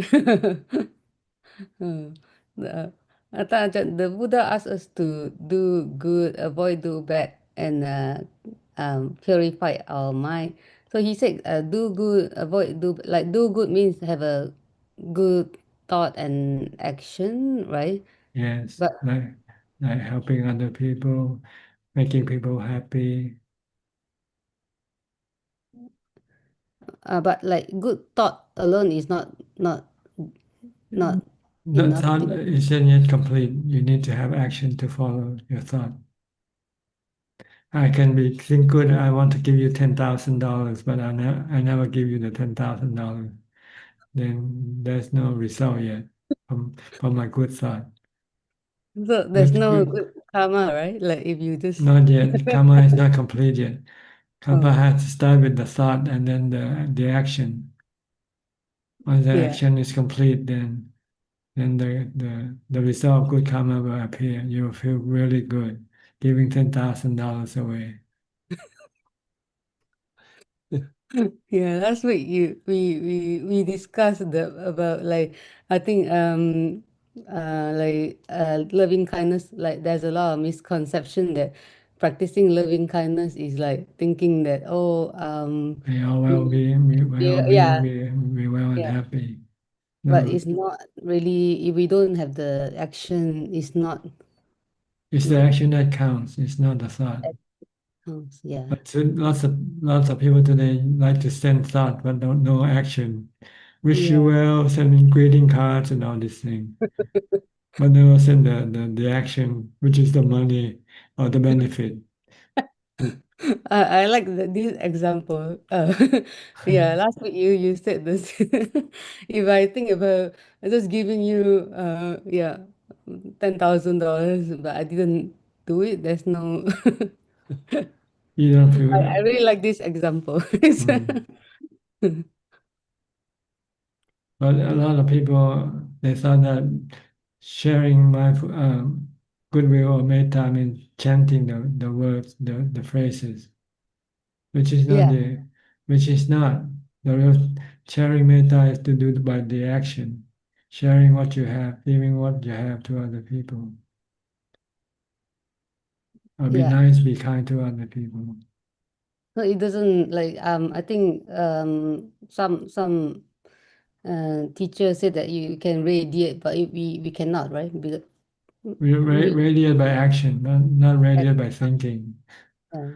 Uh, the, the Buddha asked us to do good, avoid do bad, and purify our mind. So he said, do good, avoid do like do good means have a good thought and action, right? Yes, But like helping other people, making people happy. but like good thought alone is not The enough thought thing. isn't yet complete. You need to have action to follow your thought. I can be think good. I want to give you $10,000, but I never give you the $10,000. Then there's no result yet from my good thought. So there's Good, no good. good karma, right? Like if you just Not yet. Karma is not complete yet. Karma oh, has to start with the thought and then the action. Once the yeah. action is complete, then the result of good karma will appear. You will feel really good giving $10,000 away. Yeah, last week we discussed about like I think loving kindness, like there's a lot of misconception that practicing loving kindness is like thinking that May all we well-being, yeah, be well and yeah, happy. but No, it's not really, if we don't have the action, it's not it's the not action that counts. It's not the thought. counts, yeah. But lots of people today like to send thought but don't know action. Wish you Yeah. well, sending greeting cards and all these things. But never send the action, which is the money or the benefit. I like this example. Yeah, last week you said this. If I think about just giving you $10,000, but I didn't do it, there's no. You don't feel I really like this example. It's- But a lot of people they thought that sharing mindful goodwill or metta means chanting the words, the phrases, which is not Yeah, the which is not. The real sharing metta is to do by the action, sharing what you have, giving what you have to other people. Or be yeah. nice, be kind to other people. So it doesn't like I think some teachers said that you can radiate, but we cannot, right? Because We we radiate by action, not radiate by thinking. yeah.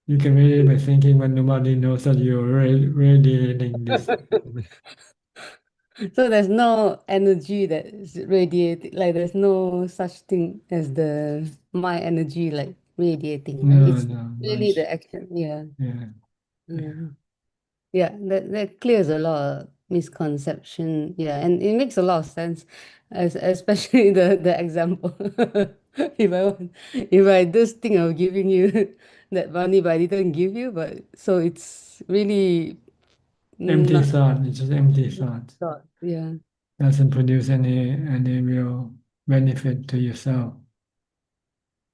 You can radiate by thinking, but nobody knows that you're radiating this. So there's no energy that is radiating, like there's no such thing as the my energy like radiating, right? No, It's no, really the much. action. Yeah. Yeah. Mm. Yeah, that clears a lot of misconception. Yeah, and it makes a lot of sense, especially the example. If I just think of giving you that money, but I didn't give you, but so it's really Empty not thought, it's just empty thought. thought. Yeah. Doesn't produce any real benefit to yourself.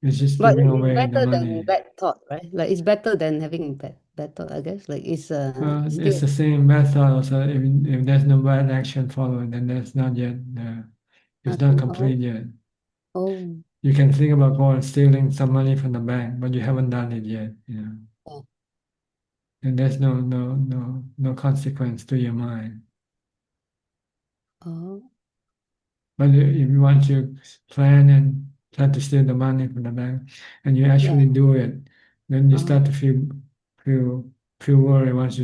It's just But giving it's away the better than money. bad thought, right? Like it's better than having bad thought, I guess. Like it's It's still the same method also. If there's no bad action followed, then that's not yet it's not nothing. Oh, complete yet. oh, You can think about going stealing some money from the bank, but you haven't done it yet, yeah. And there's no consequence to your mind. Oh, But if you want to plan and try to steal the money from the bank, and you yeah. actually do it, then you Oh, start to feel feel worried once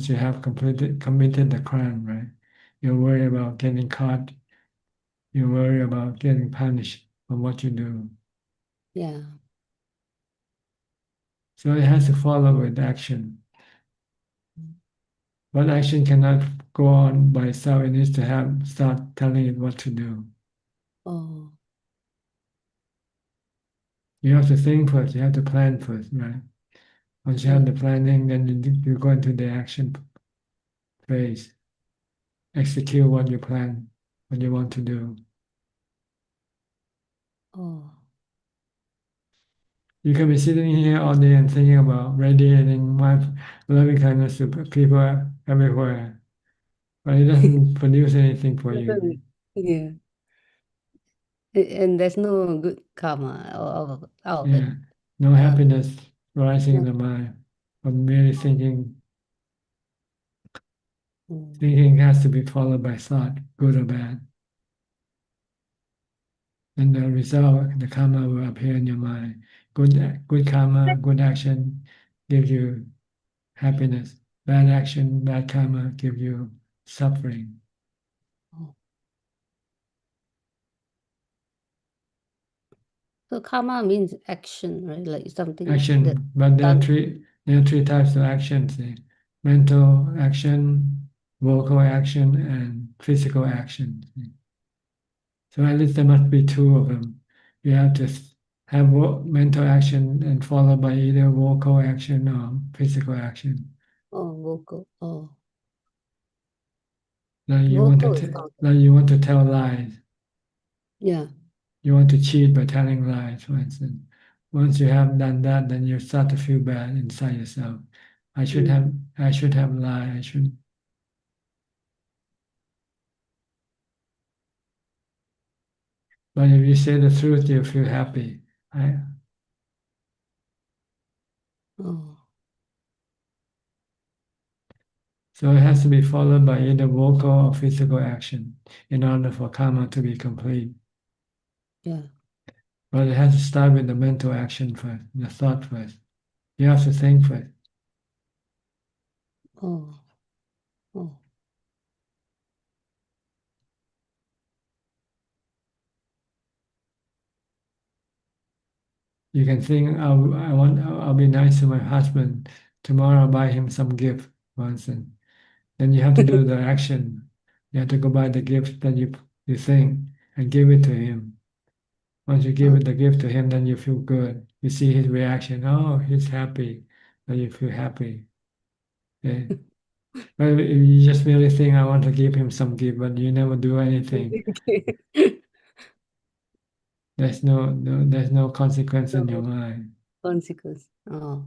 you have committed the crime, right? You worry about getting caught. You worry about getting punished for what you do. yeah. So it has to follow with action. But action cannot go on by itself. It needs to start telling it what to do. Oh, You have to think first. You have to plan first, right? Once you have yeah. the planning, then you go into the action phase. execute what you plan, what you want to do. Oh. You can be sitting here all day and thinking about radiating my loving kindness to people everywhere, but it doesn't produce anything for you. Yeah. And there's no good karma out of it. Yeah, no happiness rising in the mind from merely thinking. Thinking has to be followed by thought, good or bad. And the result, the karma will appear in your mind. Good karma, good action gives you happiness. Bad action, bad karma give you suffering. So karma means action, right? Like something that Action, but there are three types of actions: mental action, vocal action, and physical action. So at least there must be two of them. You have to have mental action and followed by either vocal action or physical action. Oh, vocal. Oh. Like you Vocal is counted. like you want to tell lies. Yeah. You want to cheat by telling lies, for instance. Once you have done that, then you start to feel bad inside yourself. I should have lied. I should. But if you say the truth, you feel happy. Oh. So it has to be followed by either vocal or physical action in order for karma to be complete. Yeah. But it has to start with the mental action first, the thought first. You have to think first. Oh. Oh. You can think, I'll be nice to my husband. Tomorrow I'll buy him some gift, for instance. Then you have to do the action. You have to go buy the gift that you think and give it to him. Once you give the gift to him, then you feel good. You see his reaction. Oh, he's happy. Then you feel happy. Okay. But if you just merely think, I want to give him some gift, but you never do anything. There's no consequence in your mind. Consequence. Oh.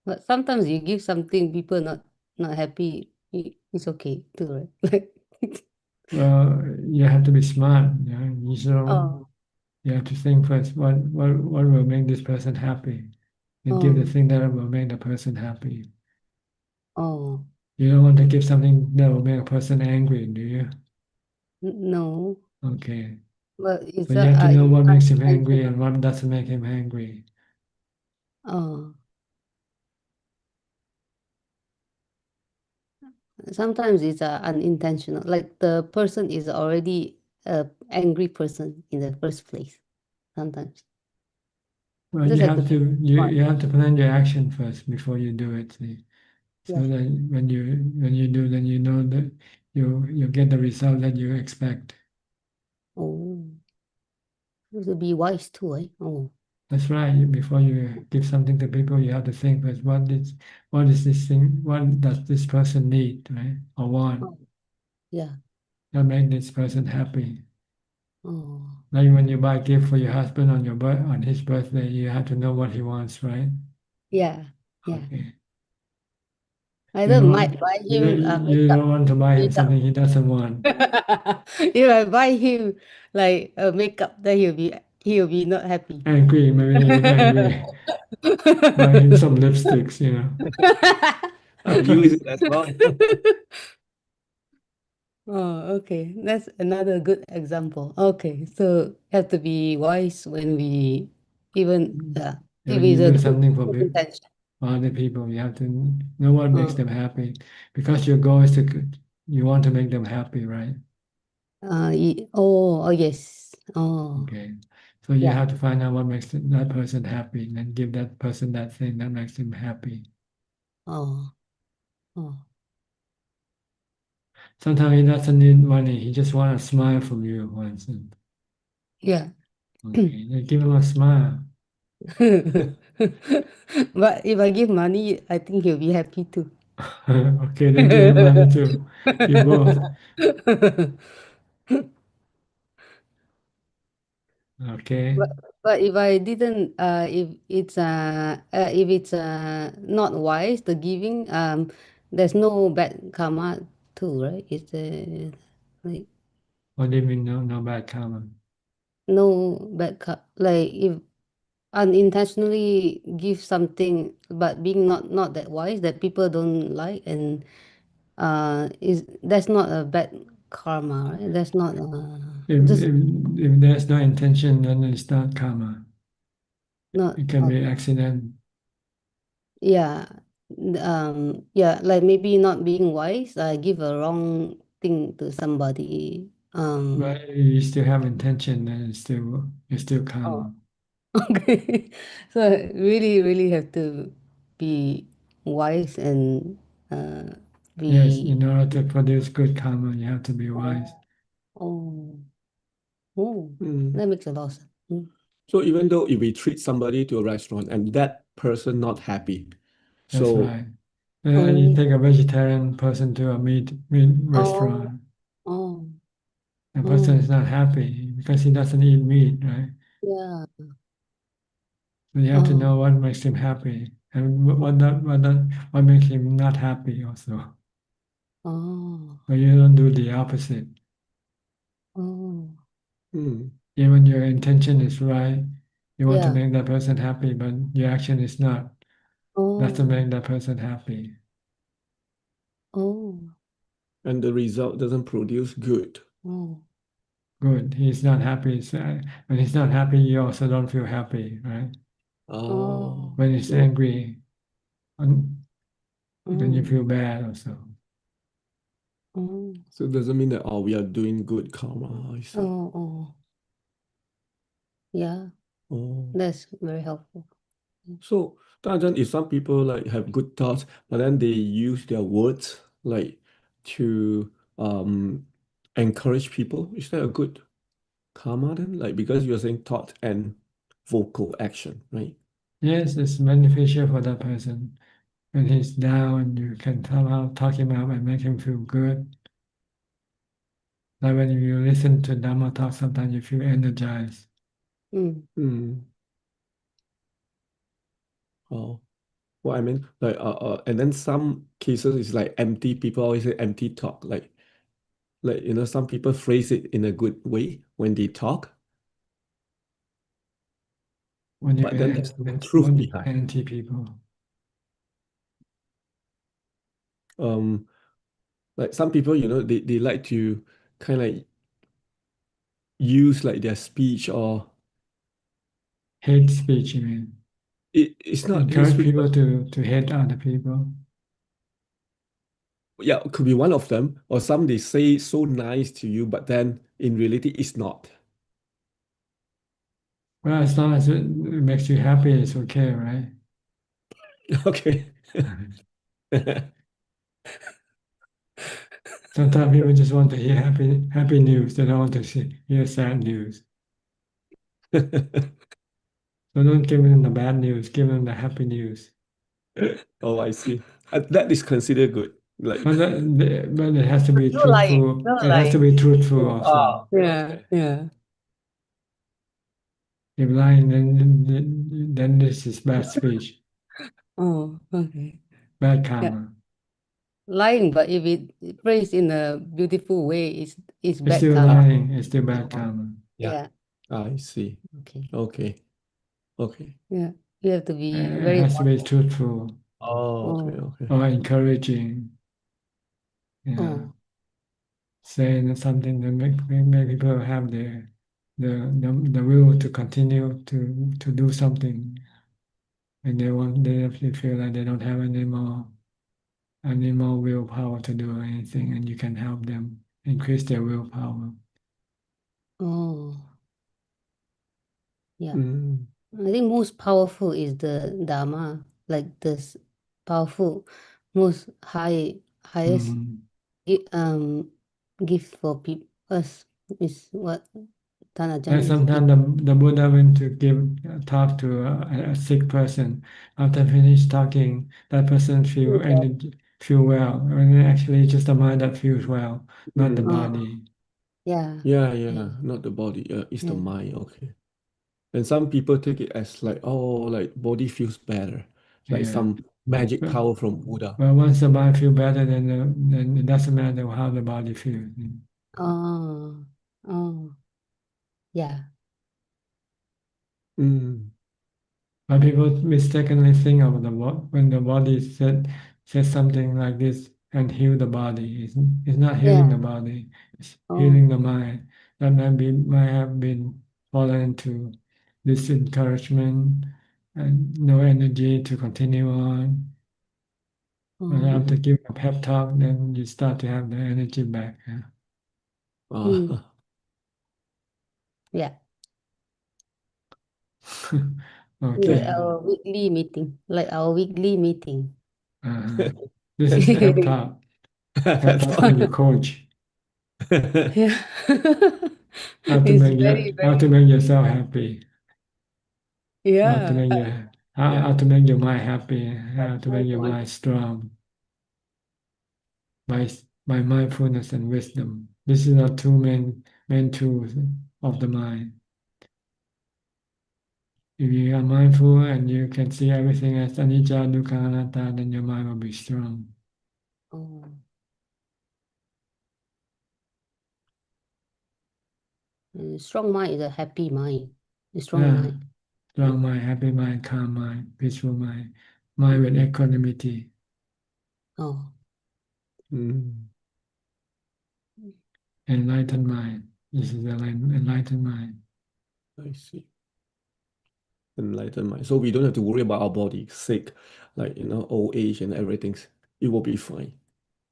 But sometimes you give something, people not happy. It's okay too, right? Well, you have to be smart. Oh. You have to think first. What will make this person happy? And give the thing that will make the person happy. Oh. You don't want to give something that will make a person angry, do you? No. Okay. But it's So you have to know what makes him angry unintentional. and what doesn't make him angry. Oh. Sometimes it's unintentional. Like the person is already a angry person in the first place. Sometimes. Well, Just you have have to be to smart. you have to plan your action first before you do it. See? So Yeah. that when you do, then you know that you get the result that you expect. Oh. You have to be wise too, eh? Oh. That's right. Before you give something to people, you have to think first, what is this thing? What does this person need, right? Or want? Oh. Yeah. That make this person happy. Oh. Like when you buy a gift for your husband on his birthday, you have to know what he wants, right? Yeah. Yeah. Okay. Either might buy him You makeup. don't want to buy him something he doesn't want. If I buy him like a makeup, then he'll be not happy. Angry, maybe he'll get angry. Buy him some lipsticks, you know. I'll use it as well. Oh, okay. That's another good example. Okay, so have to be wise when we even if When it's you a do good something for intention. other people, you have to know what makes Oh. them happy, because your goal is you want to make them happy, right? Oh, yes. Oh, Okay. So you yeah. have to find out what makes that person happy, and then give that person that thing that makes him happy. Oh, oh, Sometimes he doesn't need money; he just want a smile from you, for instance. yeah. Okay, then give him a smile. But if I give money, I think he'll be happy too. Okay, then give the money to you both. Okay. But if I didn't, if it's not wise, the giving, there's no bad karma too, right? It's like What do you mean no bad karma? no like if unintentionally give something, but being not that wise, that people don't like, and is that's not a bad karma, right? That's not just If there's no intention, then it's not karma. not It can be accident. yeah. Yeah, like maybe not being wise, give a wrong thing to somebody. But you still have intention, then it's still Oh, karma. okay. So really have to be wise and Yes, be in order to produce good karma, you have to be wise. oh oh Mm. that makes a lot of sense. Mm. So even though if we treat somebody to a restaurant and that person not happy, That's so right. You take a vegetarian person to a meat Oh restaurant. oh The person oh is not happy because he doesn't eat meat, right? yeah So you have to know what makes him happy and what makes him not happy also. oh So you don't do the opposite. oh Even your intention is right, you want to yeah make that person happy, but your action is not. Doesn't oh make that person happy. oh and the result doesn't produce good. oh Good. He's not happy. So when he's not happy, you also don't feel happy, right? Oh, When he's so angry, then you mm, feel bad also. so it doesn't mean that we are doing good karma. I see. oh yeah, Oh, that's very helpful. so Tajan, if some people like have good thoughts, but then they use their words like to encourage people, is that a good karma then? Like because you're saying thought and vocal action, right? Yes, it's beneficial for that person. When he's down, you can somehow talk him up and make him feel good. Like when you listen to Dhamma talk, sometimes you feel energized. Mm. Oh, what I mean, like and then some cases is like empty. People always say empty talk, like some people phrase it in a good way when they talk, When you but then there's no truth when behind. anti people. Um, like some people, they like to kind of use like their speech or Hate speech, you mean? it's not hate Encourage speech, people but to hate other people. yeah, it could be one of them, or some they say so nice to you, but then in reality it's not. Well, as long as it makes you happy, it's okay, right? Okay. Sometimes people just want to hear happy news. They don't want to hear sad news. So don't give them the bad news. Give them the happy news. Oh, I see. That is considered good. Like, But it has to be No lying, truthful. no It has to be lying. truthful also. Yeah, yeah. If lying, then this is bad speech, Oh, okay. bad Yeah. karma. Lying, but if it phrased in a beautiful way, it's It's bad still karma. lying. It's still bad karma. Yeah. I see. Okay. Okay. Yeah. You have to be It very has to be truthful Oh, okay, oh, okay. or encouraging. oh, Saying something that make people have the will to continue to do something, and they feel like they don't have any more willpower to do anything, and you can help them increase their willpower. oh. Yeah. Mm. I think most powerful is the Dharma, like this powerful, most highest Mhm. gift for people us is what And Tanajan is sometimes the Buddha went to give a talk to a sick person. After finish talking, that person feel Yeah. feel well, and actually just the mind that feels well, not the Oh, body. yeah. Yeah. Not the body. It's the Yeah. mind. Okay. And some people take it as like, oh, like body feels better, like Yeah. some magic But, power from Buddha. but once the mind feel better, then it doesn't matter how the body feels. Oh, oh, yeah. Mm. But people mistakenly think of when the body says something like this and heal the body. It's not healing Yeah. the body. It's Oh, healing the mind. That might have been fallen into disencouragement and no energy to continue on. But oh, after giving a pep talk, then you start to have the energy back. Yeah. mm, yeah. Okay. Yeah, our weekly meeting, like our weekly meeting. Uh-huh. This is pep talk. Pep talk from your coach. Yeah. How to It's make very, how to very, make yourself happy. How to yeah. make your how to make your mind happy. How to Oh make your my, mind strong by mindfulness and wisdom. These are two main tools of the mind. If you are mindful and you can see everything as anicca, dukkha, anatta, then your mind will be strong. oh, strong mind is a happy mind. A strong Yeah, mind. strong mind, happy mind, calm mind, peaceful mind with Mm. equanimity. Oh, Mm. Enlightened mind. This is the enlightened mind. I see. Enlightened mind. So we don't have to worry about our body sick, like old age and everything. It will be fine.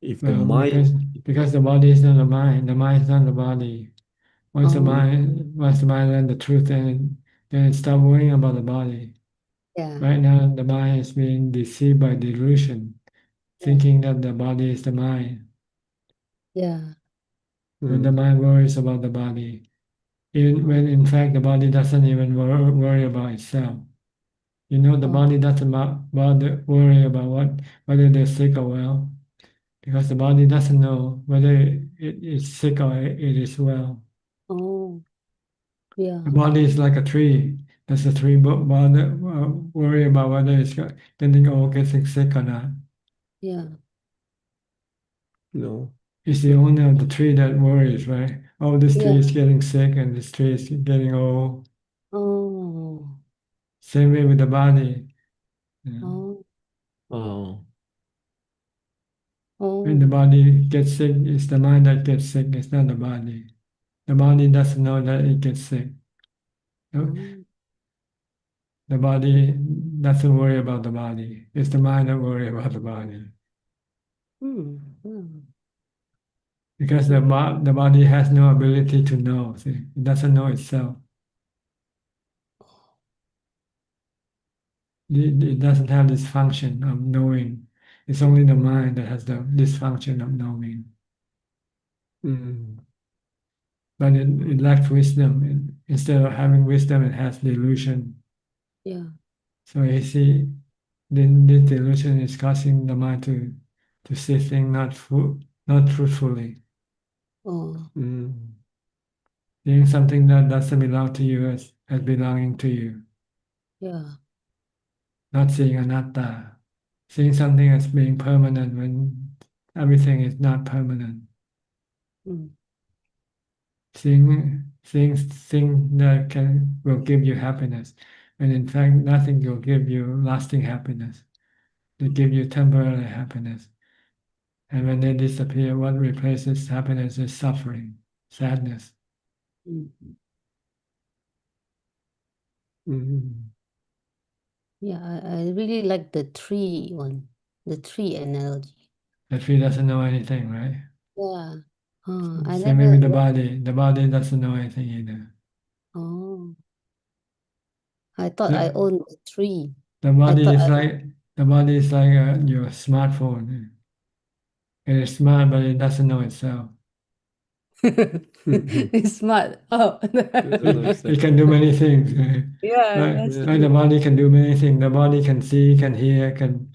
If the Well, mind, because the body is not the mind is not the body. oh, Once the mind learn the truth, then it stop worrying about the body. yeah, Right now, the mind is being deceived by delusion, yeah, thinking that the body is the mind. yeah. When the mind worries about the body, even when in fact the body doesn't even worry about itself. The Oh, body doesn't bother worry about whether they're sick or well, because the body doesn't know whether it is sick or it is well. oh, yeah, The body is like a tree. Does the tree bother worry about whether it's getting old, getting sick or not? yeah, no. It's the owner of the tree that worries, right? Oh, this tree yeah. is getting sick and this tree is getting old. Oh, Same way with the body. oh, Oh. When the oh, body gets sick, it's the mind that gets sick, it's not the body. The body doesn't know that it gets sick. No? oh. The body doesn't worry about the body. It's the mind that worry about the body. Hmm. Hmm. Because Yeah. the body has no ability to know. See? It doesn't know itself. It doesn't have this function of knowing. It's only the mind that has this function of knowing. Mm. But it lacks wisdom. Instead of having wisdom, it has delusion. Yeah. So you see, then this delusion is causing the mind to see things not truthfully. Oh, Mm. Seeing something that doesn't belong to you as belonging to you. yeah. Not seeing anatta. Seeing something as being permanent when everything is not permanent. Hmm. Seeing that will give you happiness, when in fact nothing will give you lasting happiness. They give you temporary happiness. And when they disappear, what replaces happiness is suffering, sadness. Hmm. Mm. Yeah, I really like the tree one, the tree analogy. The tree doesn't know anything, right? Yeah. I Same way never. with the body. The body doesn't know anything either. Oh, I thought I The, owned a tree. the I body thought is I. like the body is like your smartphone. It is smart, but it doesn't know itself. It's smart. Oh. Doesn't know It can do many things. Yeah, Right? that's Like the true. body can do many things. The body can see, can hear, can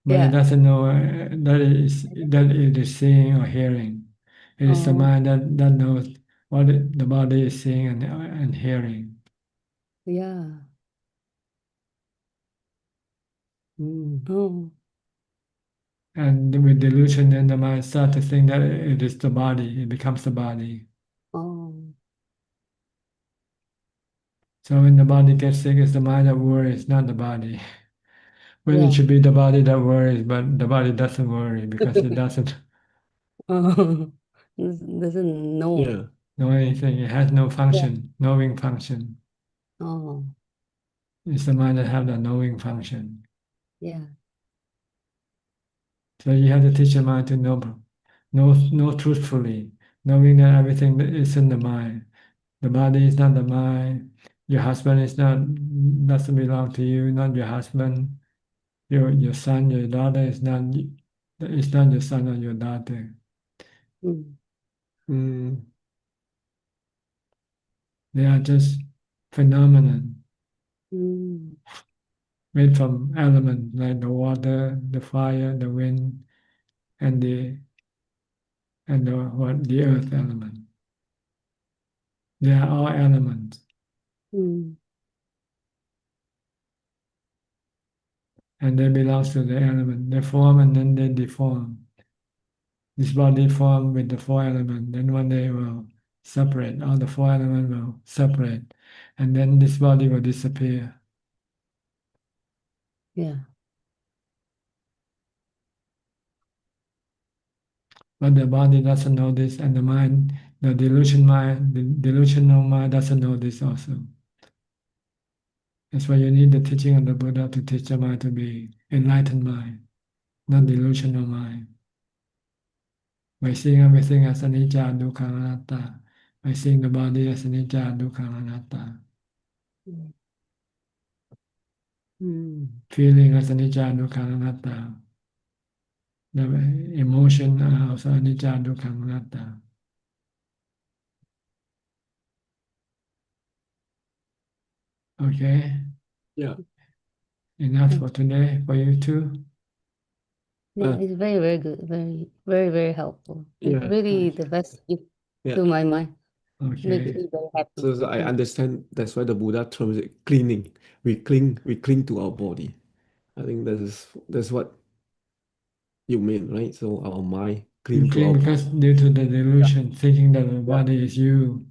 but it Yeah. doesn't know that it is seeing or hearing. It is the Oh, mind that knows what the body is seeing and hearing. yeah. Mm. Oh, And with delusion, then the mind starts to think that it is the body, it becomes the body. oh, So when the body gets sick, it's the mind that worries, not the body. When it yeah. should be the body that worries, but the body doesn't worry because it doesn't Oh, doesn't know. yeah. know anything. It has no Yeah. function, knowing function. Oh, It's the mind that have the knowing function. yeah. So you have to teach your mind to know truthfully, knowing that everything is in the mind. The body is not the mind. Your husband is not doesn't belong to you, not your husband. Your son, your daughter is not your son or your daughter. Mm. Mm. They are just phenomenon Mm. made from elements like the water, the fire, the wind, and the earth element. They are all elements, Mm. and they belong to the element. They form and then they deform. This body form with the four elements. Then one day will separate. All the four elements will separate, and then this body will disappear. Yeah. But the body doesn't know this, and the mind, the delusional mind doesn't know this also. That's why you need the teaching of the Buddha to teach the mind to be enlightened mind, not delusional mind. By seeing everything as anicca, dukkha, anatta, by seeing the body as anicca, dukkha, anatta, Mm. Mm. feeling as anicca, dukkha, anatta, the emotion are also anicca, dukkha, anatta. Okay, Yeah. enough Thank for today for you too. Yeah, it's very, very good. Very, very, very helpful. It's Yeah. really the best gift Yeah. to my mind. Makes Okay. me very happy. So I understand that's why the Buddha terms it clinging. We cling to our body. I think that's what you mean, right? So our mind You cling to cling our because due to the delusion, thinking that the yeah. body is you,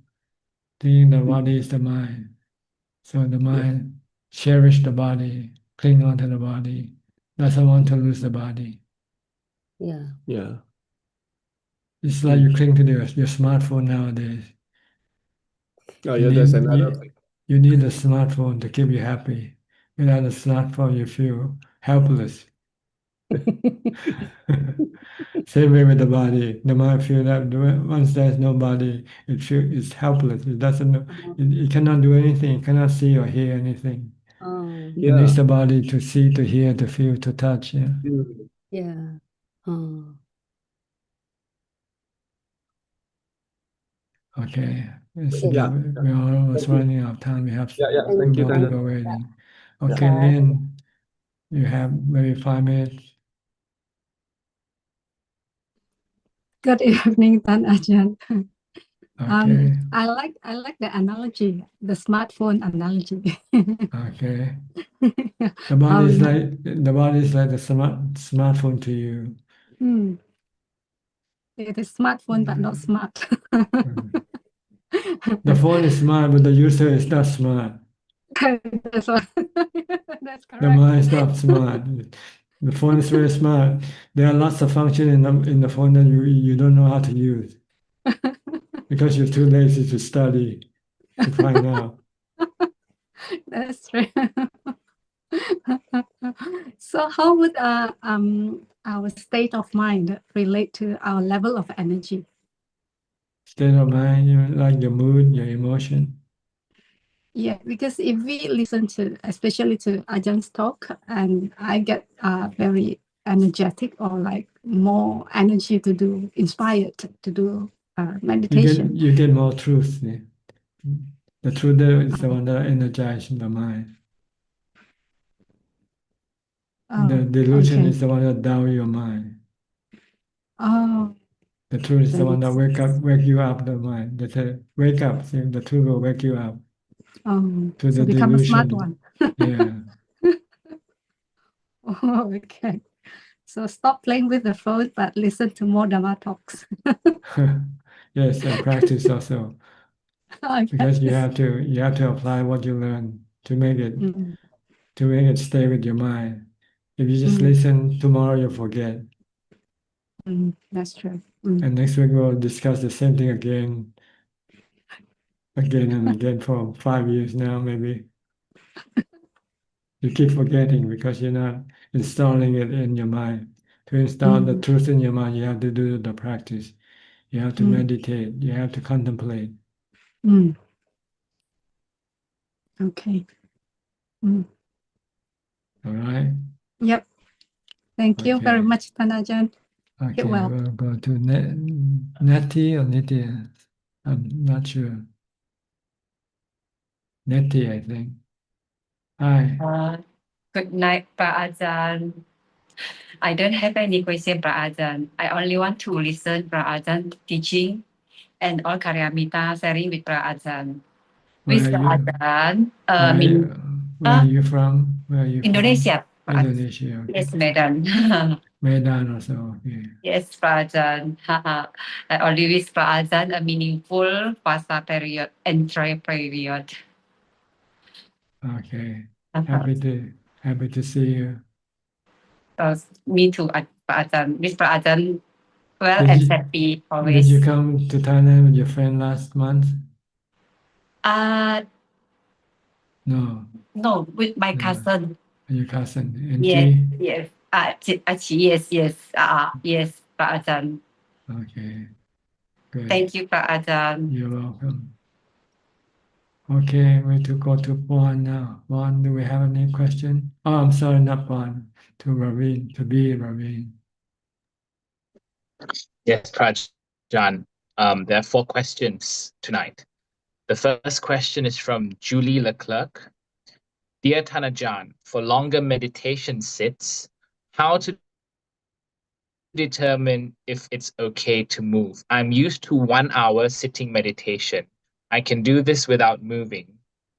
thinking the body is the mind. So the mind cherish the body, cling on to the body, doesn't want to lose the body. Yeah. Yeah. It's like you cling to your smartphone nowadays. Oh You yeah, that's need another you, thing. you need a smartphone to keep you happy. Without a smartphone, you feel helpless. Same way with the body. The mind feel that once there's no body, it's helpless. It doesn't know. It cannot do anything. It cannot see or hear anything. It Yeah. needs the body to see, to hear, to feel, to touch. Yeah. Mm. Yeah. Oh. Okay. It's, Yeah. we're almost Thank you. running out of time. We have Yeah, Thank two thank you, more thank people Tanjan. waiting. Yeah. Okay, Lynn, you have maybe 5 minutes. Good evening, Tan Ajahn. Okay. I like the analogy, the smartphone analogy. Okay. The body is Um, like the smartphone to you. it is smartphone, but not smart. The phone is smart, but the user is not smart. That's what, that's The correct. mind is not smart. The phone is very smart. There are lots of functions in the phone that you don't know how to use because you're too lazy to study to find out. That's right. So how would our state of mind relate to our level of energy? State of mind, like your mood, your emotion. Yeah, because if we listen to, especially to Ajahn talk, and I get very energetic or like more energy to do, inspired to do meditation. You get more truth. Yeah. The truth there is the one that energizes the mind. The Oh, delusion okay. is the one that doubt your mind. Oh, The truth is the that one that makes sense. wake you up the mind. That say, wake up. See, the truth will wake you up to So the become a smart delusion. one. Yeah. Oh, okay. So stop playing with the phone, but listen to more Dhamma talks. Yes, and practice also. Because you Yes. have to apply what you learn to make it Mm, stay with your mind. If you just mm, listen, tomorrow you'll forget. that's true. Mm, And next week we'll discuss the same thing again and again for 5 years now, maybe. You keep forgetting because you're not installing it in your mind. To install the mm, truth in your mind, you have to do the practice. You have to mm, meditate. You have to contemplate. mm. Okay. Mm. All right? Yep. Thank you very Okay. much, Tanajan. Get Okay, well. we'll go to Nettie or Nitya. I'm not sure. Nettie, I think. Hi. Good night, Pak Ajahn. I don't have any question, Pak Ajahn. I only want to listen Pak Ajahn teaching and all Karyamita sharing with Pak Ajahn. Where With are Pak you? Ajahn, Where are you from? Where are you Indonesia, from? Pak. Indonesia. Okay. Yes, Medan. Medan also. Okay. Yes, Pak Ajahn. I only wish Pak Ajahn a meaningful fasa period and try period. Okay. Happy to see you. Me too, Pak Ajahn. Wish Pak Ajahn well Did and you happy did always. you come to Thailand with your friend last month? Uh, No. no, with my No. cousin. Your cousin, Yes, NT? yes. Yes, yes. Yes, Pak Ajahn. Okay. Good. Thank you, Pak Ajahn. You're welcome. Okay, we to go to Juan now. Juan, do we have any question? Oh, I'm sorry, not Juan. To Raveen, to be Raveen. Yes, Prajan. There are 4 questions tonight. The first question is from Julie Leclerc. Dear Tanajan, for longer meditation sits, how to determine if it's okay to move? I'm used to 1 hour sitting meditation. I can do this without moving.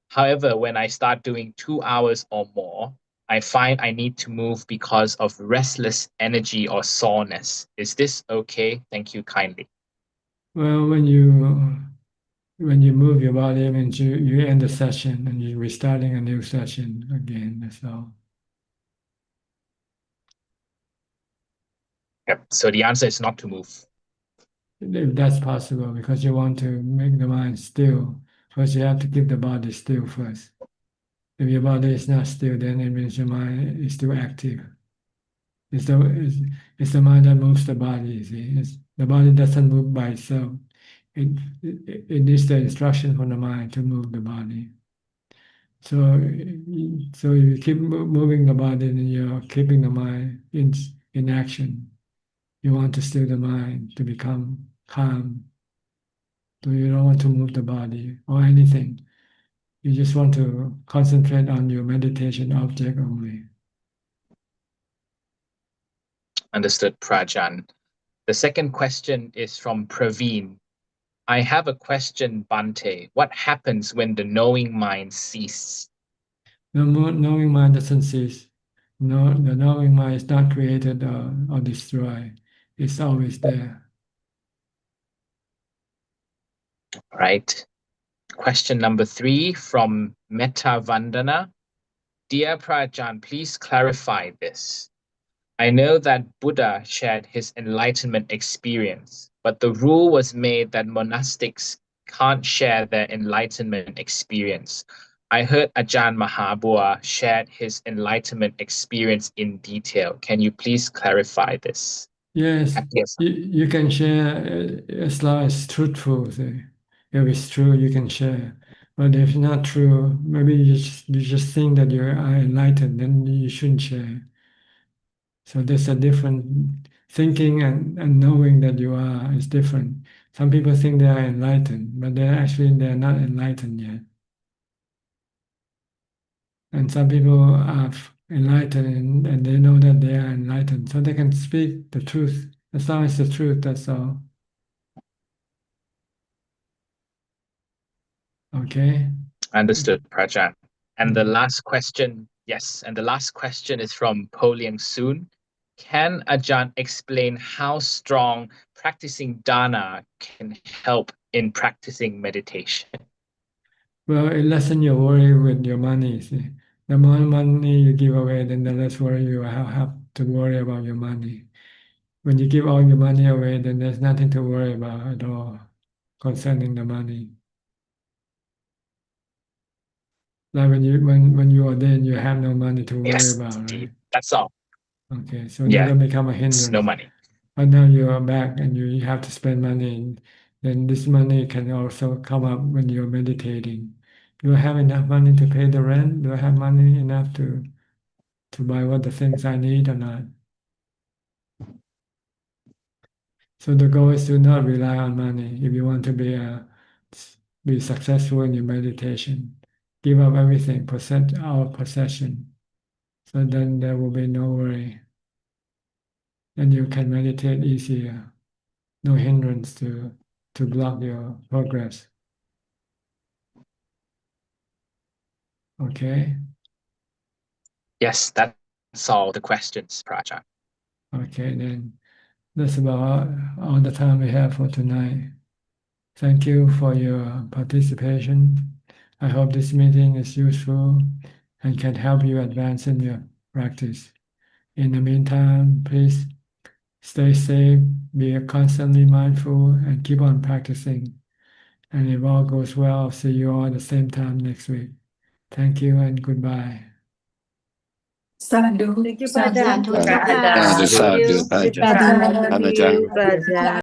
However, when I start doing 2 hours or more, I find I need to move because of restless energy or soreness. Is this okay? Thank you kindly. Well, when you move your body, it means you end the session and you're restarting a new session again. That's all. Yep. So the answer is not to move. If that's possible, because you want to make the mind still, first you have to keep the body still first. If your body is not still, then it means your mind is still active. It's the mind that moves the body. You see, the body doesn't move by itself. It needs the instruction from the mind to move the body. So if you keep moving the body, then you're keeping the mind in action. You want to still the mind to become calm. So you don't want to move the body or anything. You just want to concentrate on your meditation object only. Understood, Prajan. The second question is from Praveen. I have a question, Bante. What happens when the knowing mind ceases? The knowing mind doesn't cease. No, the knowing mind is not created or destroyed. It's always there. Right. Question number 3 from Metta Vandana. Dear Prajan, please clarify this. I know that Buddha shared his enlightenment experience, but the rule was made that monastics can't share their enlightenment experience. I heard Ajahn Mahabua shared his enlightenment experience in detail. Can you please clarify this? Yes, Yes. you can share as long as it's truthful. Say. If it's true, you can share. But if not true, maybe you just think that you are enlightened, then you shouldn't share. So there's a different thinking and knowing that you are is different. Some people think they are enlightened, but they're not enlightened yet. And some people enlightened and they know that they are enlightened. So they can speak the truth, as long as the truth, that's all. Okay. Understood, Prajan. And the last question, yes, and the last question is from Poliang Soon. Can Ajahn explain how strong practicing dana can help in practicing meditation? Well, it lessens your worry with your money. See, the more money you give away, then the less worry you have to worry about your money. When you give all your money away, then there's nothing to worry about at all concerning the money. Like when you ordain, you have no money to worry Yes, about, indeed. right? That's all. Okay, so Yeah, that don't become a it's hindrance. no money. But now you are back and you have to spend money, and then this money can also come up when you're meditating. Do I have enough money to pay the rent? Do I have money enough to buy what the things I need or not? So the goal is to not rely on money if you want to be successful in your meditation. Give up everything, our possession. So then there will be no worry. Then you can meditate easier. No hindrance to block your progress. Okay. Yes, that's all the questions, Prajan. Okay, then that's about all the time we have for tonight. Thank you for your participation. I hope this meeting is useful and can help you advance in your practice. In the meantime, please stay safe, be constantly mindful, and keep on practicing. And if all goes well, I'll see you all at the same time next week. Thank you and goodbye. Sadhu. Thank you, Sadhu. Prajan. Sadhu, Thank you, Prajan. Thank you. Sadhu, Thank Prajan. you, Prajan. Prajan.